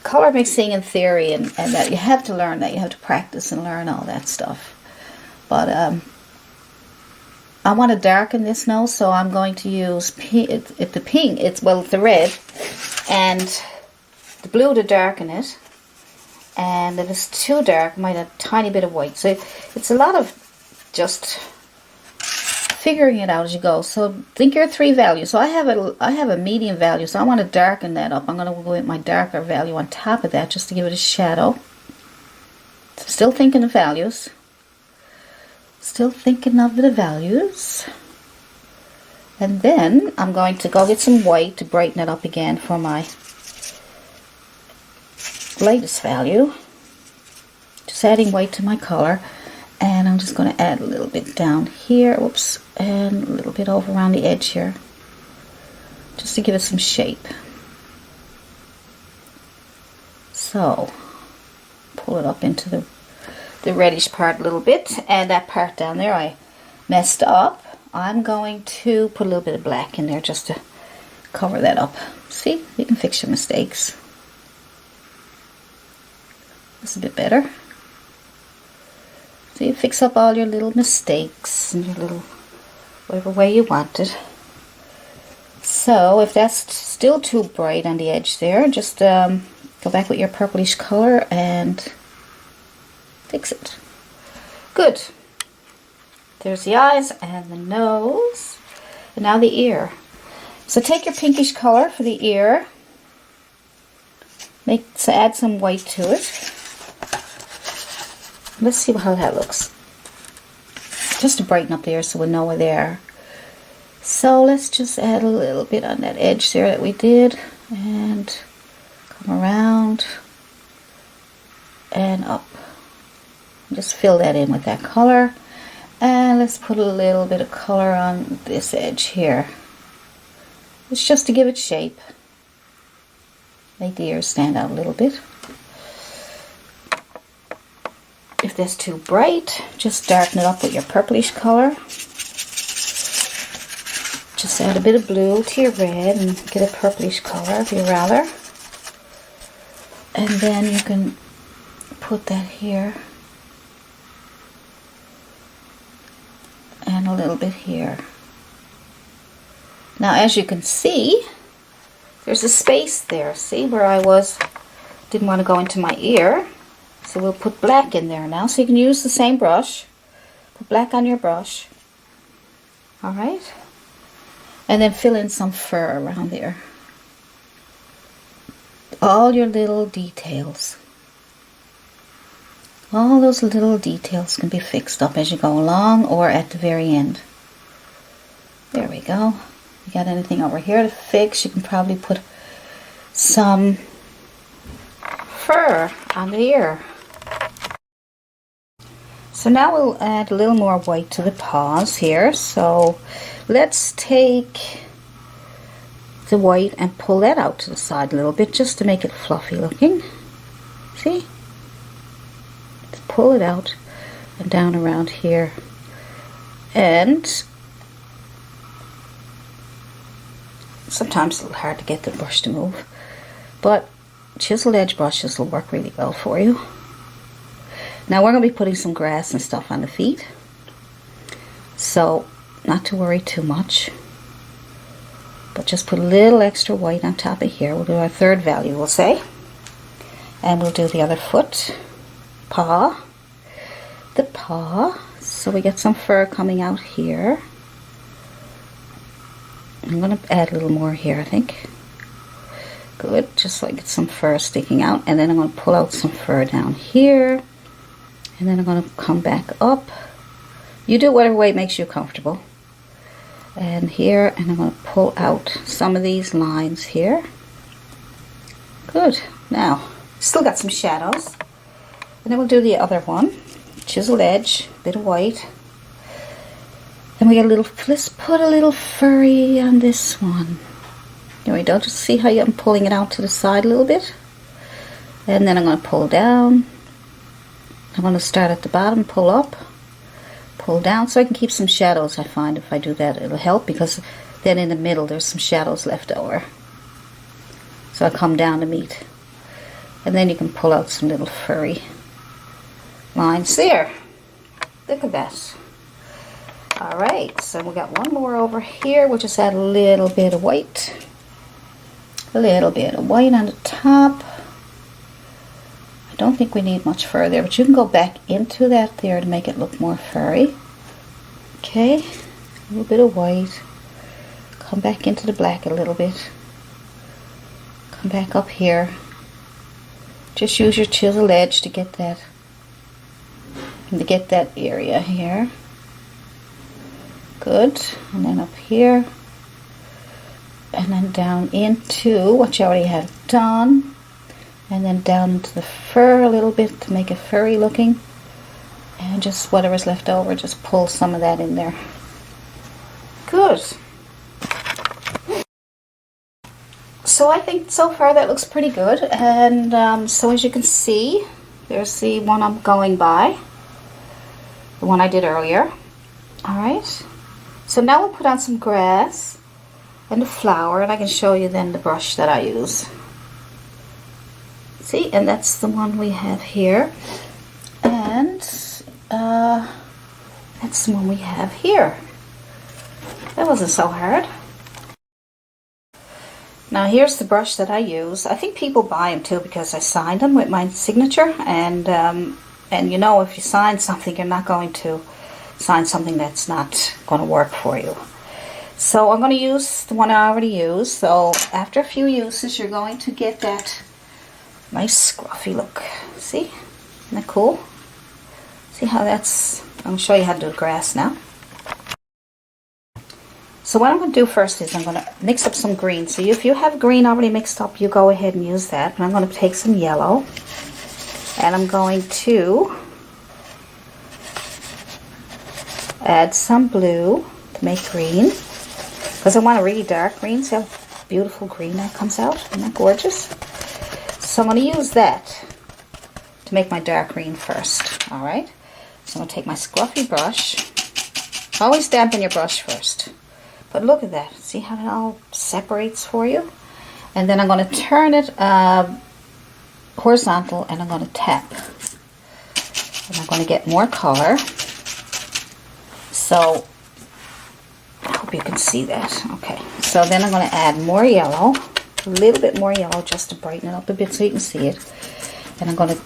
Color mixing in theory, and that you have to learn that, you have to practice and learn all that stuff. But I want to darken this nose, so I'm going to use the red and the blue to darken it. And if it's too dark, I might add a tiny bit of white. So it's a lot of just figuring it out as you go. So think your 3 values. So I have a medium value, so I want to darken that up. I'm going to go with my darker value on top of that just to give it a shadow. Still thinking of values. Still thinking of the values. And then I'm going to go get some white to brighten it up again for my latest value. Just adding white to my color. And I'm just going to add a little bit down here, whoops, and a little bit over around the edge here, just to give it some shape. So, pull it up into the reddish part a little bit, and that part down there I messed up. I'm going to put a little bit of black in there just to cover that up. See, you can fix your mistakes. That's a bit better. So you fix up all your little mistakes and your little whatever way you want it. So if that's still too bright on the edge there, just go back with your purplish color and fix it. Good. There's the eyes and the nose. And now the ear. So take your pinkish color for the ear. Add some white to it. Let's see how that looks. Just to brighten up the ear so we know we're there. So let's just add a little bit on that edge there that we did. And come around and up. Just fill that in with that color. And let's put a little bit of color on this edge here. It's just to give it shape. Make the ears stand out a little bit. If that's too bright, just darken it up with your purplish color. Just add a bit of blue to your red and get a purplish color if you'd rather. And then you can put that here. And a little bit here. Now as you can see, there's a space there. See where I didn't want to go into my ear. So we'll put black in there now. So you can use the same brush. Put black on your brush. Alright. And then fill in some fur around there. All your little details. All those little details can be fixed up as you go along or at the very end. There we go. You got anything over here to fix? You can probably put some fur on the ear. So now we'll add a little more white to the paws here. So let's take the white and pull that out to the side a little bit just to make it fluffy looking. See? Let's pull it out and down around here. And sometimes it's a little hard to get the brush to move, but chiseled edge brushes will work really well for you. Now we're going to be putting some grass and stuff on the feet, so not to worry too much, but just put a little extra white on top of here. We'll do our third value, we'll say, and we'll do the other foot, paw, the paw. So we get some fur coming out here. I'm going to add a little more here, I think. Good, just so I get some fur sticking out. And then I'm going to pull out some fur down here. And then I'm going to come back up. You do whatever way makes you comfortable. And here, and I'm going to pull out some of these lines here. Good. Now, still got some shadows. And then we'll do the other one. Chiseled edge, bit of white. And we got a little, let's put a little furry on this one. There we go. Just see how I'm pulling it out to the side a little bit. And then I'm going to pull down. I'm going to start at the bottom, pull up, pull down, so I can keep some shadows. I find if I do that, it'll help, because then in the middle there's some shadows left over. So I come down to meet. And then you can pull out some little furry lines there. Look at that. Alright, so we got one more over here. We'll just add a little bit of white. A little bit of white on the top. I don't think we need much further, but you can go back into that there to make it look more furry. Okay, a little bit of white. Come back into the black a little bit. Come back up here. Just use your chiseled edge to get that area here. Good. And then up here. And then down into what you already have done. And then down into the fur a little bit to make it furry looking. And just whatever's left over, just pull some of that in there. Good. So I think so far that looks pretty good. And so as you can see, there's the one I'm going by. The one I did earlier. Alright. So now we'll put on some grass and the flower, and I can show you then the brush that I use. See, and that's the one we have here. And that's the one we have here. That wasn't so hard. Now here's the brush that I use. I think people buy them too because I signed them with my signature, and you know, if you sign something, you're not going to sign something that's not going to work for you. So I'm going to use the one I already used. So after a few uses, you're going to get that nice scruffy look. See? Isn't that cool? See how that's... I'm going to show you how to do grass now. So what I'm going to do first is I'm going to mix up some green. So if you have green already mixed up, you go ahead and use that. But I'm going to take some yellow. And I'm going to add some blue to make green. Because I want a really dark green. See how beautiful green that comes out? Isn't that gorgeous? So I'm going to use that to make my dark green first. Alright? So I'm going to take my scruffy brush. Always dampen your brush first. But look at that. See how it all separates for you? And then I'm going to turn it horizontal, and I'm going to tap. And I'm going to get more color. So, I hope you can see that. Okay. So then I'm going to add more yellow. A little bit more yellow just to brighten it up a bit so you can see it. And I'm going to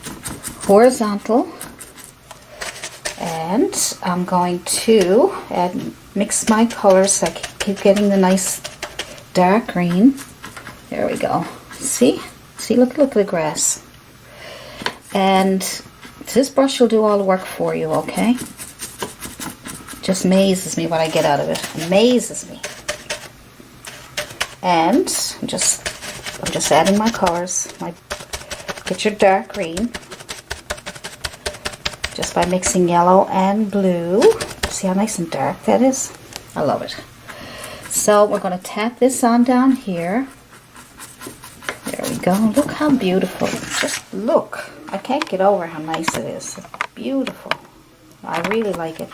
horizontal. And I'm going to mix my colors so I keep getting the nice dark green. There we go. See? See, look at the grass. And this brush will do all the work for you, okay? Just amazes me what I get out of it. Amazes me. And I'm just adding my colors. Get your dark green. just by mixing yellow and blue. See how nice and dark that is? I love it. So we're going to tap this on down here. There we go. Look how beautiful. Just look. I can't get over how nice it is. It's beautiful. I really like it.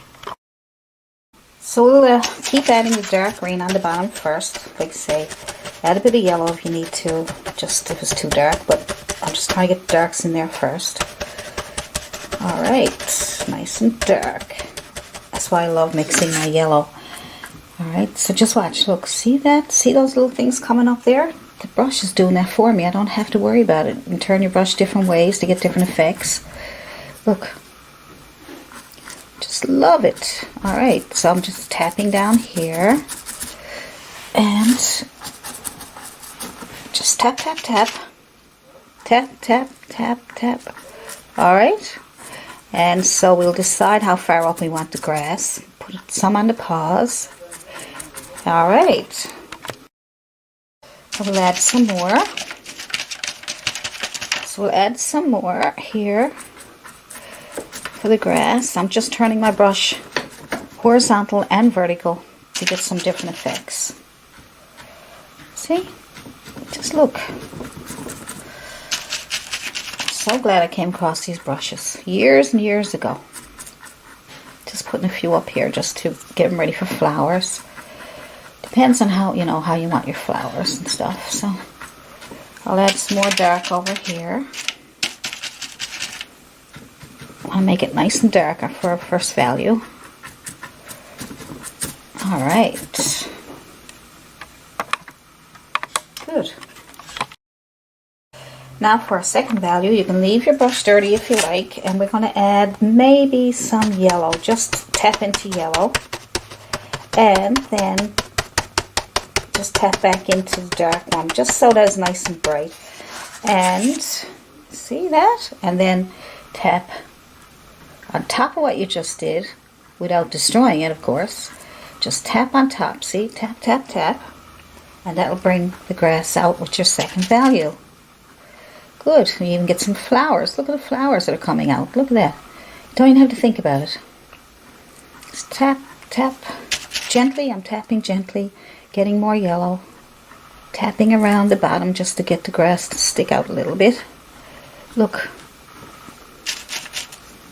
So we'll keep adding the dark green on the bottom first. Like I say, add a bit of yellow if you need to, just if it's too dark, but I'm just trying to get the darks in there first. Alright, nice and dark. That's why I love mixing my yellow. Alright, so just watch. Look, see that? See those little things coming up there? The brush is doing that for me. I don't have to worry about it. You can turn your brush different ways to get different effects. Look. Just love it. Alright, so I'm just tapping down here. And just tap, tap, tap. Tap, tap, tap, tap. Alright. And so we'll decide how far up we want the grass. Put some on the paws. Alright. We'll add some more. So we'll add some more here for the grass. I'm just turning my brush horizontal and vertical to get some different effects. See? Just look. So glad I came across these brushes years and years ago. Just putting a few up here just to get them ready for flowers. Depends on how how you want your flowers and stuff. So I'll add some more dark over here. I'll make it nice and dark for our first value. All right. Good. Now for a second value, you can leave your brush dirty if you like, and we're going to add maybe some yellow. Just tap into yellow, and then just tap back into the dark one, just so that it's nice and bright. And see that? And then tap on top of what you just did, without destroying it, of course. Just tap on top, see? Tap, tap, tap. And that'll bring the grass out with your second value. Good. You even get some flowers. Look at the flowers that are coming out. Look at that. You don't even have to think about it. Just tap, tap. Gently, I'm tapping gently, getting more yellow. Tapping around the bottom just to get the grass to stick out a little bit. Look.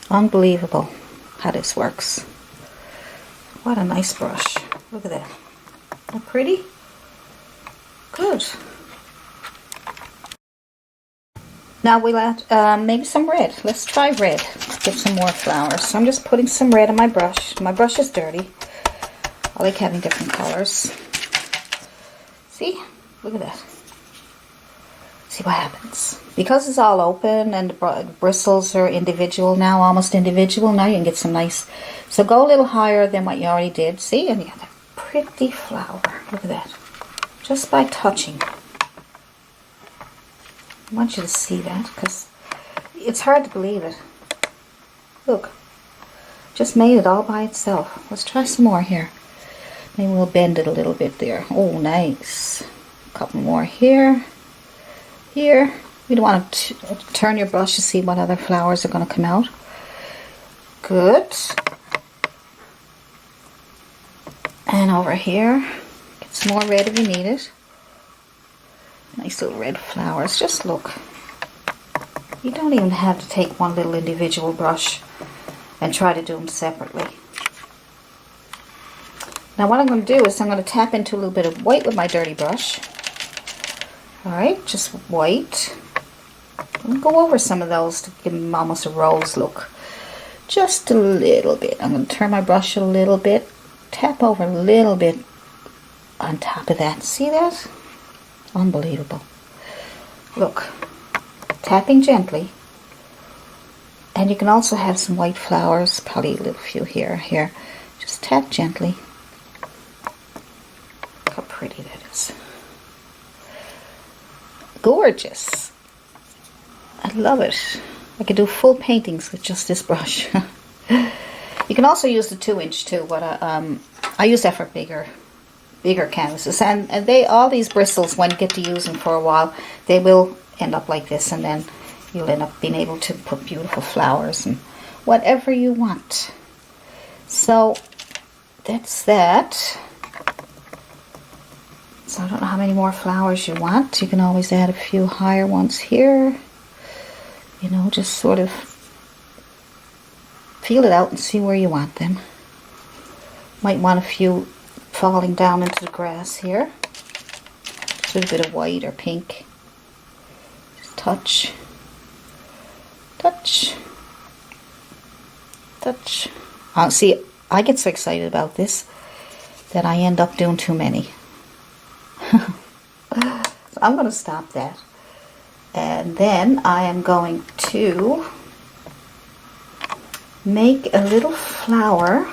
Unbelievable how this works. What a nice brush. Look at that. Isn't that pretty? Good. Now we'll add maybe some red. Let's try red. Let's get some more flowers. So I'm just putting some red on my brush. My brush is dirty. I like having different colors. See? Look at that. See what happens. Because it's all open and the bristles are individual now, almost individual, now you can get some nice... So go a little higher than what you already did. See? And you got that pretty flower. Look at that. Just by touching. I want you to see that because it's hard to believe it. Look. Just made it all by itself. Let's try some more here. Maybe we'll bend it a little bit there. Oh, nice. A couple more here. Here. You don't want to turn your brush to see what other flowers are going to come out. Good. And over here. Get some more red if you need it. Nice little red flowers. Just look. You don't even have to take one little individual brush and try to do them separately. Now what I'm going to do is I'm going to tap into a little bit of white with my dirty brush. Alright, just white. And go over some of those to give them almost a rose look. Just a little bit. I'm going to turn my brush a little bit. Tap over a little bit on top of that. See that? Unbelievable. Look. Tapping gently. And you can also have some white flowers. Probably a little few here. Here. Just tap gently. Look how pretty that is. Gorgeous. I love it. I could do full paintings with just this brush. You can also use the 2-inch too. But I use that for bigger canvases. And all these bristles, when you get to use them for a while, they will end up like this, and then you'll end up being able to put beautiful flowers and whatever you want. So that's that. So I don't know how many more flowers you want. You can always add a few higher ones here. You know, just sort of feel it out and see where you want them. Might want a few falling down into the grass here. Just a little bit of white or pink. Just touch, touch, touch. See, I get so excited about this that I end up doing too many. So I'm going to stop that. And then I am going to make a little flower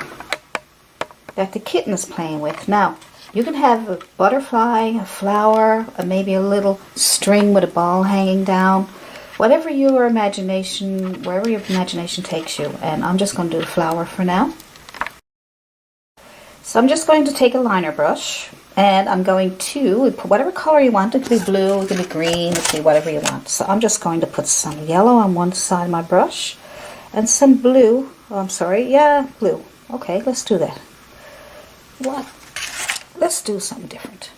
that the kitten is playing with. Now, you can have a butterfly, a flower, or maybe a little string with a ball hanging down. Whatever your imagination, wherever your imagination takes you. And I'm just going to do the flower for now. So I'm just going to take a liner brush and I'm going to put whatever color you want. It could be blue, it could be green, it could be whatever you want. So I'm just going to put some yellow on one side of my brush and some blue. Oh, I'm sorry. Yeah, blue. Okay, let's do that. What? Let's do something different.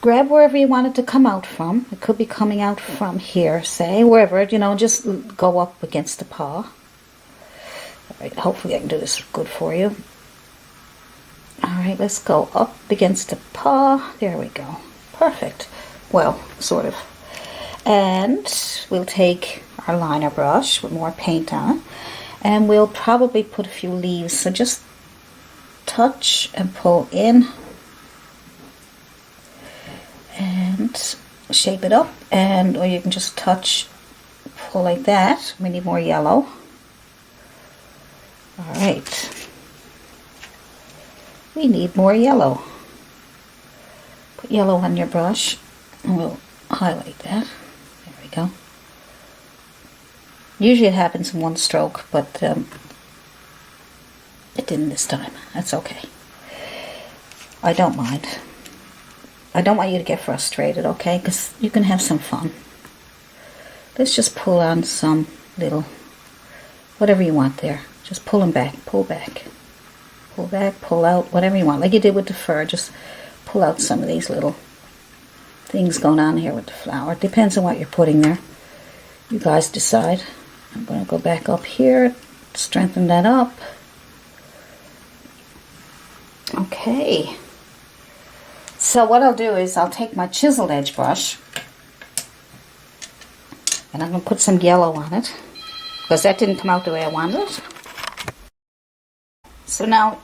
Grab wherever you want it to come out from. It could be coming out from here, say, wherever, you know, just go up against the paw. All right, hopefully I can do this good for you. All right, let's go up against the paw. There we go. Perfect. Well, sort of. And we'll take our liner brush with more paint on it, and we'll probably put a few leaves. So just touch and pull in and shape it up, and or you can just touch, pull like that. We need more yellow. All right. We need more yellow. Put yellow on your brush and we'll highlight that. There we go. Usually it happens in one stroke, but it didn't this time. That's okay. I don't mind. I don't want you to get frustrated, okay? Because you can have some fun. Let's just pull on some little, whatever you want there. Just pull them back, pull back. Pull back, pull out, whatever you want. Like you did with the fur, just pull out some of these little things going on here with the flower. It depends on what you're putting there. You guys decide. I'm going to go back up here, strengthen that up. Okay. So what I'll do is I'll take my chiseled edge brush and I'm going to put some yellow on it because that didn't come out the way I wanted it. So now,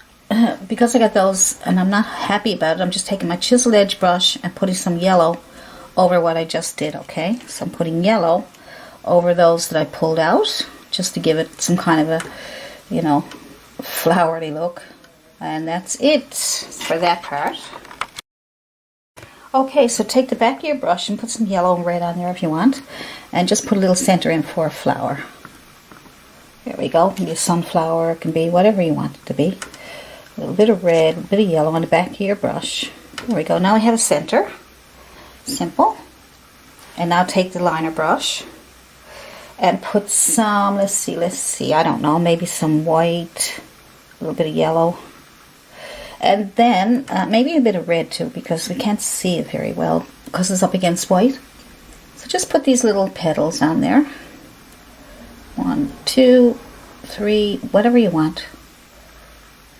because I got those and I'm not happy about it, I'm just taking my chiseled edge brush and putting some yellow over what I just did, okay? So I'm putting yellow over those that I pulled out just to give it some kind of a, you know, flowery look. And that's it for that part. Okay, so take the back of your brush and put some yellow and red on there if you want. And just put a little center in for a flower. There we go. It can be a sunflower, it can be whatever you want it to be. A little bit of red, a bit of yellow on the back of your brush. There we go. Now we have a center. Simple. And now take the liner brush and put some, let's see, I don't know, maybe some white, a little bit of yellow. And then maybe a bit of red too, because we can't see it very well because it's up against white. So just put these little petals on there. 1, 2, 3, whatever you want.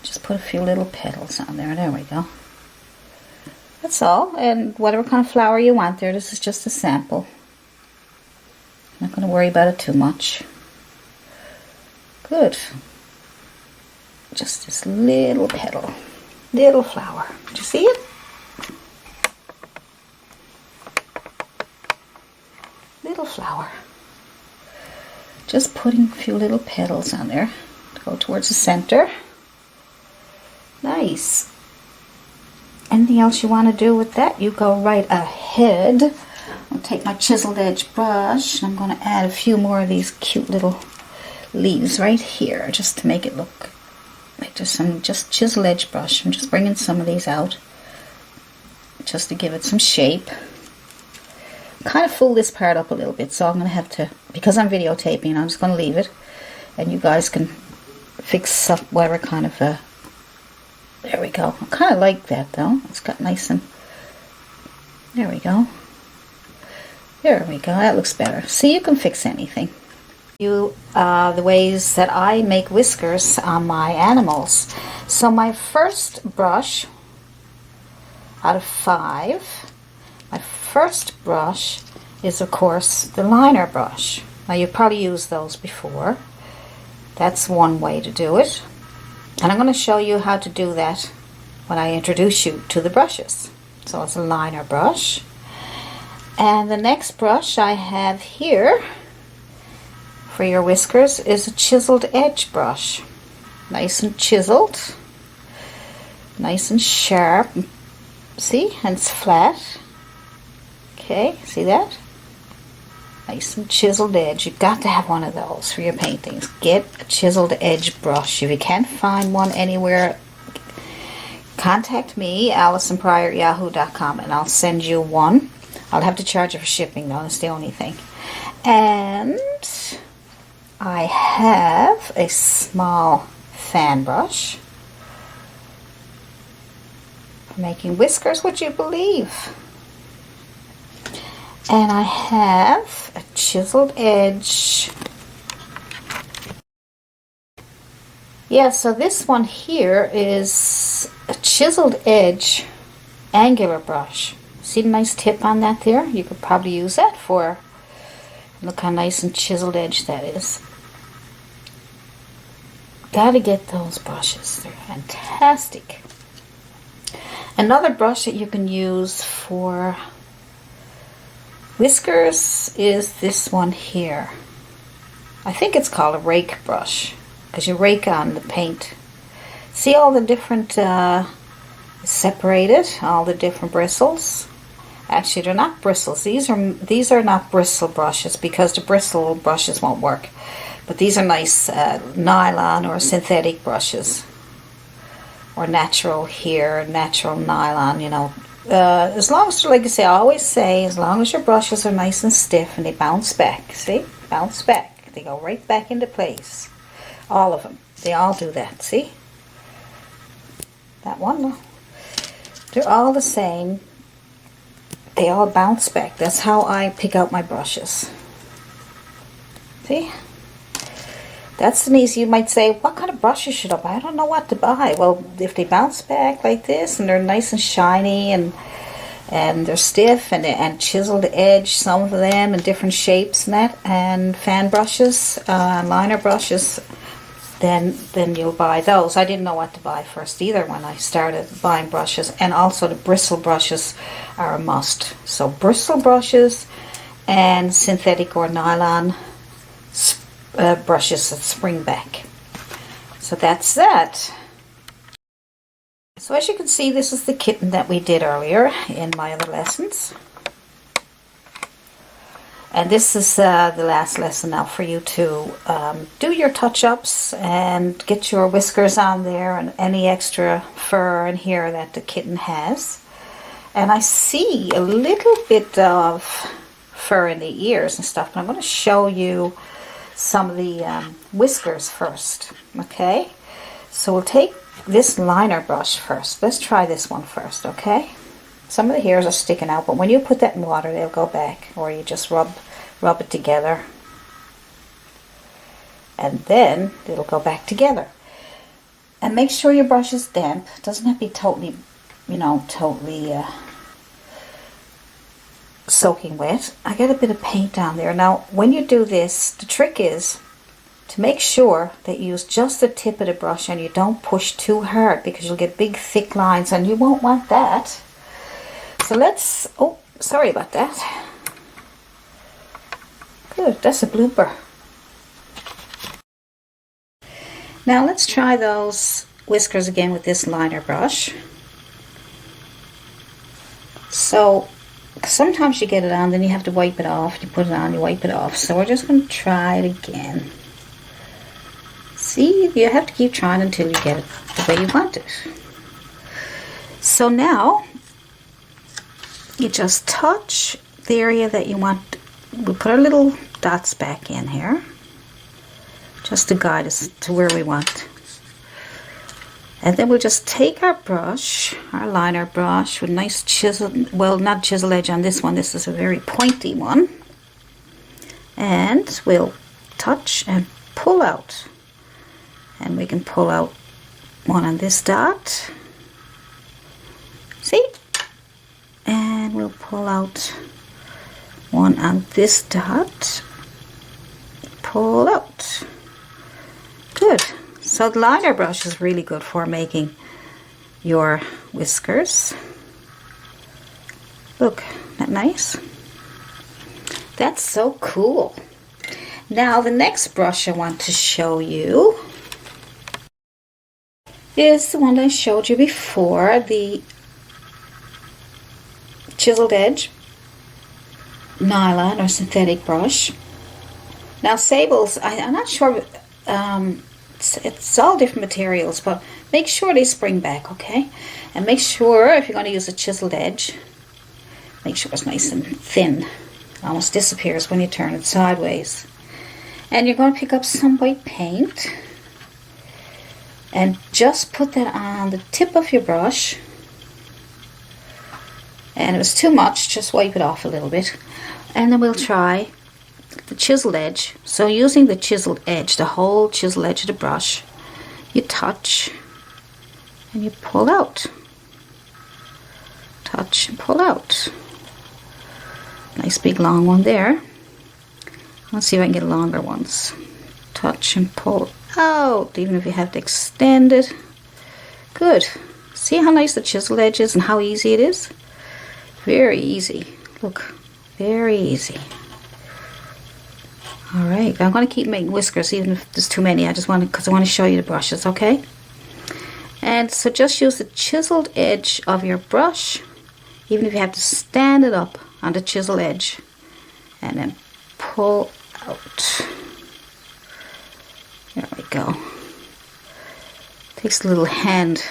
Just put a few little petals on there. There we go. That's all. And whatever kind of flower you want there. This is just a sample. I'm not going to worry about it too much. Good. Just this little petal. Little flower. Did you see it? Little flower. Just putting a few little petals on there to go towards the center. Nice. Anything else you want to do with that, you go right ahead. I'll take my chiseled edge brush and I'm going to add a few more of these cute little leaves right here just to make it look like just some chiseled edge brush. I'm just bringing some of these out just to give it some shape. Kind of fool this part up a little bit, so I'm going to have to, because I'm videotaping, I'm just going to leave it And you guys can fix up whatever kind of a... There we go. I kind of like that though. It's got nice and... There we go. There we go. That looks better. See, you can fix anything. The ways that I make whiskers on my animals. So my first brush out of 5, my first brush is of course the liner brush. Now you've probably used those before. That's one way to do it. And I'm going to show you how to do that when I introduce you to the brushes. So it's a liner brush. And the next brush I have here for your whiskers is a chiseled edge brush. Nice and chiseled. Nice and sharp. See? And it's flat. Okay, see that? Nice and chiseled edge. You've got to have one of those for your paintings. Get a chiseled edge brush. If you can't find one anywhere, contact me, AllisonPryor@yahoo.com, and I'll send you one. I'll have to charge you for shipping though, that's the only thing. And I have a small fan brush for making whiskers, would you believe? And I have a chiseled edge. Yeah, so this one here is a chiseled edge angular brush. See the nice tip on that there? You could probably use that for, look how nice and chiseled edge that is. Gotta get those brushes, they're fantastic. Another brush that you can use for whiskers is this one here. I think it's called a rake brush, because you rake on the paint. See all the different separated, all the different bristles. Actually, they're not bristles. These are not bristle brushes, because the bristle brushes won't work. But these are nice nylon or synthetic brushes, or natural here, natural nylon. You know, as long as, like I say, I always say, as long as your brushes are nice and stiff and they bounce back. See, bounce back. They go right back into place. All of them. They all do that. See, that one. They're all the same. They all bounce back. That's how I pick out my brushes. See? That's an easy, you might say, what kind of brushes should I buy? I don't know what to buy. Well, if they bounce back like this and they're nice and shiny and they're stiff and chiseled edge, some of them in different shapes and that, and fan brushes, liner brushes, then you'll buy those. I didn't know what to buy first either when I started buying brushes. And also the bristle brushes are a must. So bristle brushes and synthetic or nylon brushes that spring back. So that's that. So as you can see, this is the kitten that we did earlier in my other lessons. And this is the last lesson now for you to do your touch-ups and get your whiskers on there and any extra fur and hair that the kitten has. And I see a little bit of fur in the ears and stuff, but I'm going to show you some of the whiskers first. Okay, so we'll take this liner brush first. Let's try this one first, okay? Some of the hairs are sticking out, but when you put that in water, they'll go back, or you just rub it together, and then it'll go back together. And make sure your brush is damp. It doesn't have to be totally, you know, soaking wet. I got a bit of paint on there. Now, when you do this, the trick is to make sure that you use just the tip of the brush and you don't push too hard, because you'll get big thick lines and you won't want that. So let's, oh, sorry about that. Good, that's a blooper. Now let's try those whiskers again with this liner brush. So sometimes you get it on, then you have to wipe it off. You put it on, you wipe it off. So we're just going to try it again. See, you have to keep trying until you get it the way you want it. So now you just touch the area that you want. We'll put our little dots back in here. just to guide us to where we want. And then we'll just take our brush, our liner brush, with nice chisel, well, not chisel edge on this one, this is a very pointy one. And we'll touch and pull out. And we can pull out one on this dot. See? And we'll pull out one on this dot. Pull out. Good. So the liner brush is really good for making your whiskers. Look, isn't that nice? That's so cool. Now the next brush I want to show you is the one that I showed you before, the chiseled edge nylon or synthetic brush. Now sables, I'm not sure, it's all different materials, but make sure they spring back, okay? And make sure, if you're going to use a chiseled edge, make sure it's nice and thin. It almost disappears when you turn it sideways. And you're going to pick up some white paint and just put that on the tip of your brush. And if it's too much, just wipe it off a little bit. And then we'll try the chiseled edge. So using the chiseled edge, the whole chiseled edge of the brush, you touch and you pull out. Touch and pull out. Nice big long one there. Let's see if I can get longer ones. Touch and pull out, even if you have to extend it. Good. See how nice the chiseled edge is and how easy it is? Very easy. Look, very easy. Alright, I'm going to keep making whiskers even if there's too many. I just want to, because I want to show you the brushes, okay? And so just use the chiseled edge of your brush, even if you have to stand it up on the chisel edge, and then pull out. There we go. Takes a little hand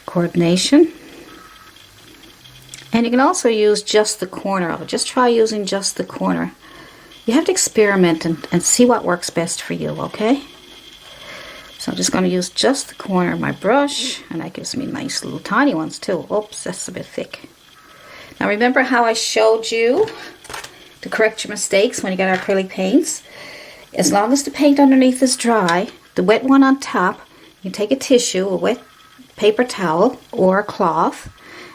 coordination. And you can also use just the corner of it. Just try using just the corner. You have to experiment and see what works best for you, okay? So I'm just going to use just the corner of my brush, and that gives me nice little tiny ones too. Oops, that's a bit thick. Now remember how I showed you to correct your mistakes when you get our acrylic paints? As long as the paint underneath is dry, the wet one on top, you take a tissue, a wet paper towel or a cloth,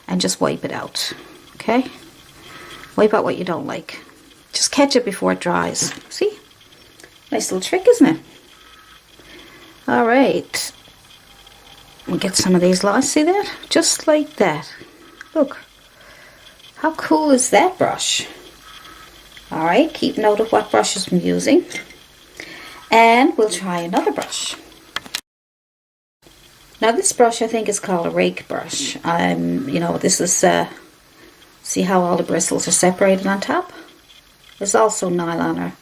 and just wipe it out, okay? Wipe out what you don't like. Just catch it before it dries. See? Nice little trick, isn't it? Alright. We'll get some of these lines. See that? Just like that. Look. How cool is that brush? Alright, keep note of what brushes I'm using. And we'll try another brush. Now this brush I think is called a rake brush. You know, this is, see how all the bristles are separated on top? It's also nylon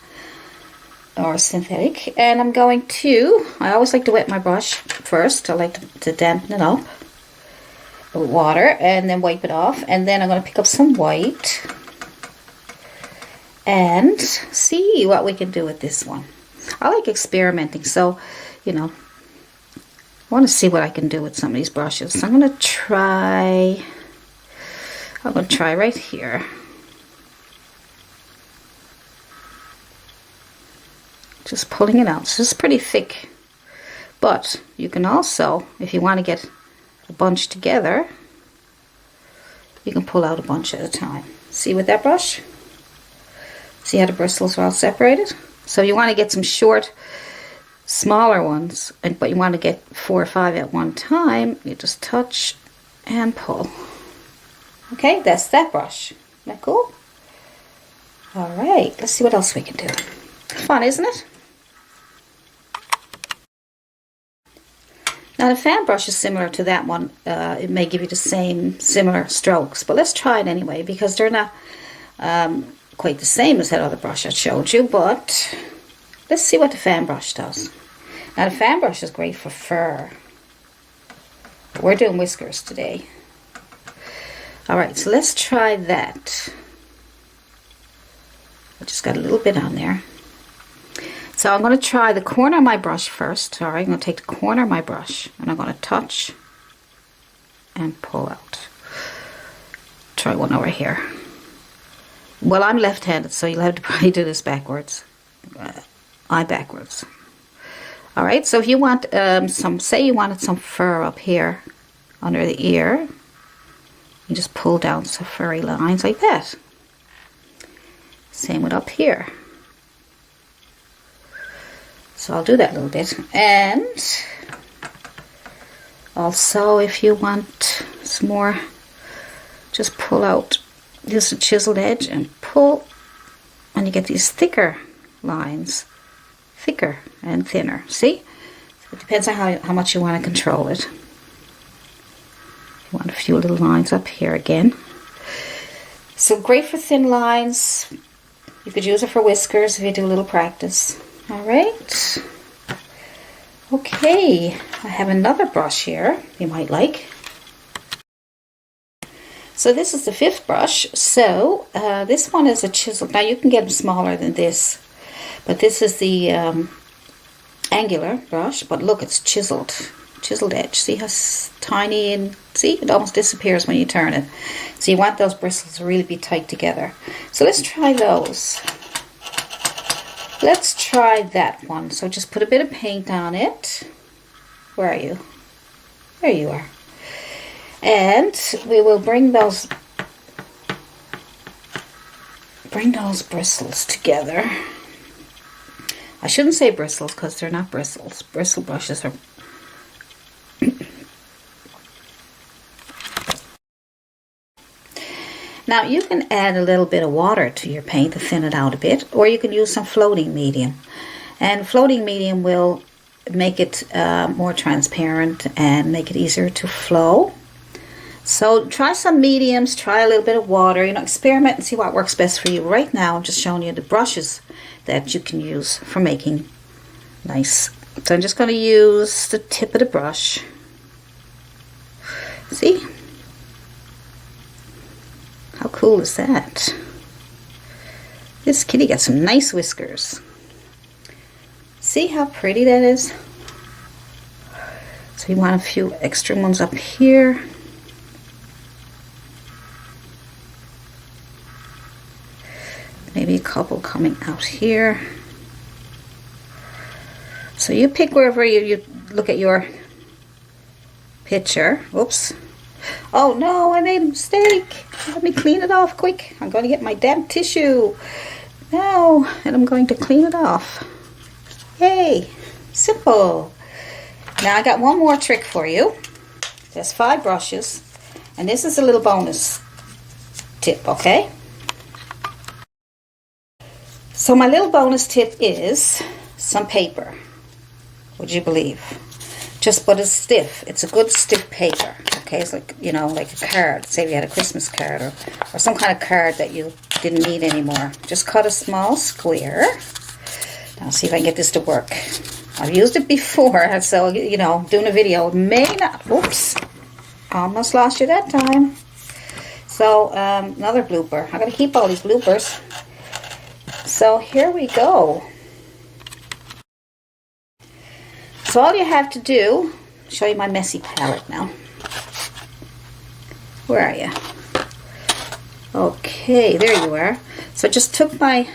or synthetic. And I'm going to, I always like to wet my brush first. I like to dampen it up with water and then wipe it off. And then I'm going to pick up some white and see what we can do with this one. I like experimenting, so, you know, I want to see what I can do with some of these brushes. So I'm going to try right here. Just pulling it out. So this is pretty thick. But you can also, if you want to get a bunch together, you can pull out a bunch at a time. See with that brush? See how the bristles are all separated? So you want to get some short, smaller ones, but you want to get 4 or 5 at one time, you just touch and pull. Okay, that's that brush. Isn't that cool? Alright, let's see what else we can do. Fun, isn't it? Now the fan brush is similar to that one. It may give you the same similar strokes, but let's try it anyway because they're not quite the same as that other brush I showed you, but let's see what the fan brush does. Now the fan brush is great for fur. We're doing whiskers today. Alright, so let's try that. I just got a little bit on there. So I'm going to try the corner of my brush first. All right, I'm going to take the corner of my brush and I'm going to touch and pull out. Try one over here. Well, I'm left-handed, so you'll have to probably do this backwards. Eye backwards. All right, so if you want say you wanted some fur up here under the ear, you just pull down some furry lines like that. Same with up here. So I'll do that a little bit. And also, if you want some more, just pull out just a chiseled edge and pull, and you get these thicker lines. Thicker and thinner. See? It depends on how much you want to control it. You want a few little lines up here again. So great for thin lines. You could use it for whiskers if you do a little practice. Alright. Okay. I have another brush here you might like. So this is the 5th brush. So this one is a chisel. Now you can get them smaller than this. But this is the angular brush, but look, it's chiseled edge. See how tiny, and see, it almost disappears when you turn it. So you want those bristles to really be tight together. So let's try those. Let's try that one. So just put a bit of paint on it. Where are you? There you are. And we will bring those bristles together. I shouldn't say bristles because they're not bristles. Bristle brushes are... Now you can add a little bit of water to your paint to thin it out a bit, or you can use some floating medium. And floating medium will make it more transparent and make it easier to flow. So try some mediums, try a little bit of water, experiment and see what works best for you. Right now I'm just showing you the brushes that you can use for making nice. So I'm just going to use the tip of the brush. See? How cool is that? This kitty got some nice whiskers. See how pretty that is? So you want a few extra ones up here. Maybe a couple coming out here. So you pick wherever you look at your picture. Oops. Oh no, I made a mistake. Let me clean it off quick. I'm going to get my damp tissue. Now, and I'm going to clean it off. Yay. Simple. Now I got one more trick for you. There's 5 brushes. And this is a little bonus tip, okay? So my little bonus tip is some paper. Would you believe? But it's stiff. It's a good stiff paper. Okay, it's like, like a card. Say you had a Christmas card or some kind of card that you didn't need anymore. Just cut a small square. Now see if I can get this to work. I've used it before, so doing a video may not. Oops, almost lost you that time. So another blooper. I'm gonna keep all these bloopers. So here we go. So all you have to do, show you my messy palette now. Where are you? Okay, there you are. So I just took my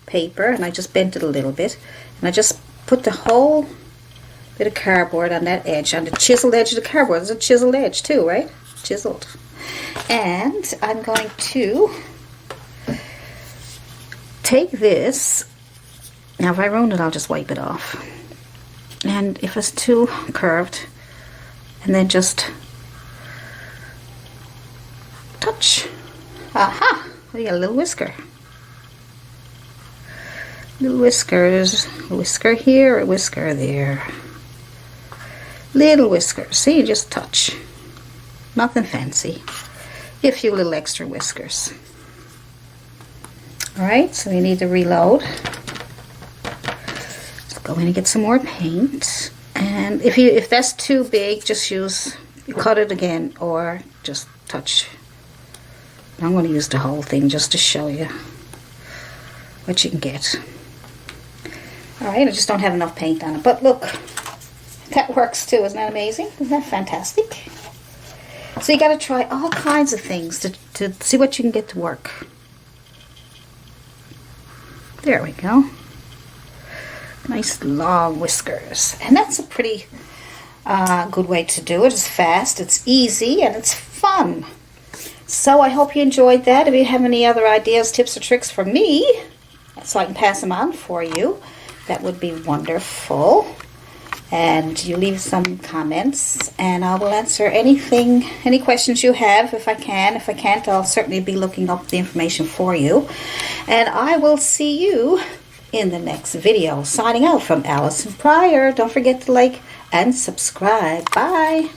paper and I just bent it a little bit, and I just put the whole bit of cardboard on that edge, on the chiseled edge of the cardboard. There's a chiseled edge too, right? Chiseled. And I'm going to take this. Now if I ruin it, I'll just wipe it off. And if it's too curved, and then just touch. Aha! We got a little whisker. Little whiskers. A whisker here, a whisker there. Little whiskers. See, just touch. Nothing fancy. A few little extra whiskers. Alright, so we need to reload. Let's go in and get some more paint. And if that's too big, just cut it again, or just touch. I'm going to use the whole thing just to show you what you can get. Alright, I just don't have enough paint on it. But look, that works too. Isn't that amazing? Isn't that fantastic? So you got to try all kinds of things to see what you can get to work. There we go. Nice long whiskers. And that's a pretty good way to do it. It's fast, it's easy, and it's fun. So I hope you enjoyed that. If you have any other ideas, tips, or tricks for me, so I can pass them on for you, that would be wonderful. And you leave some comments, and I will answer any questions you have if I can. If I can't, I'll certainly be looking up the information for you. And I will see you in the next video. Signing out from Allison Pryor. Don't forget to like and subscribe. Bye.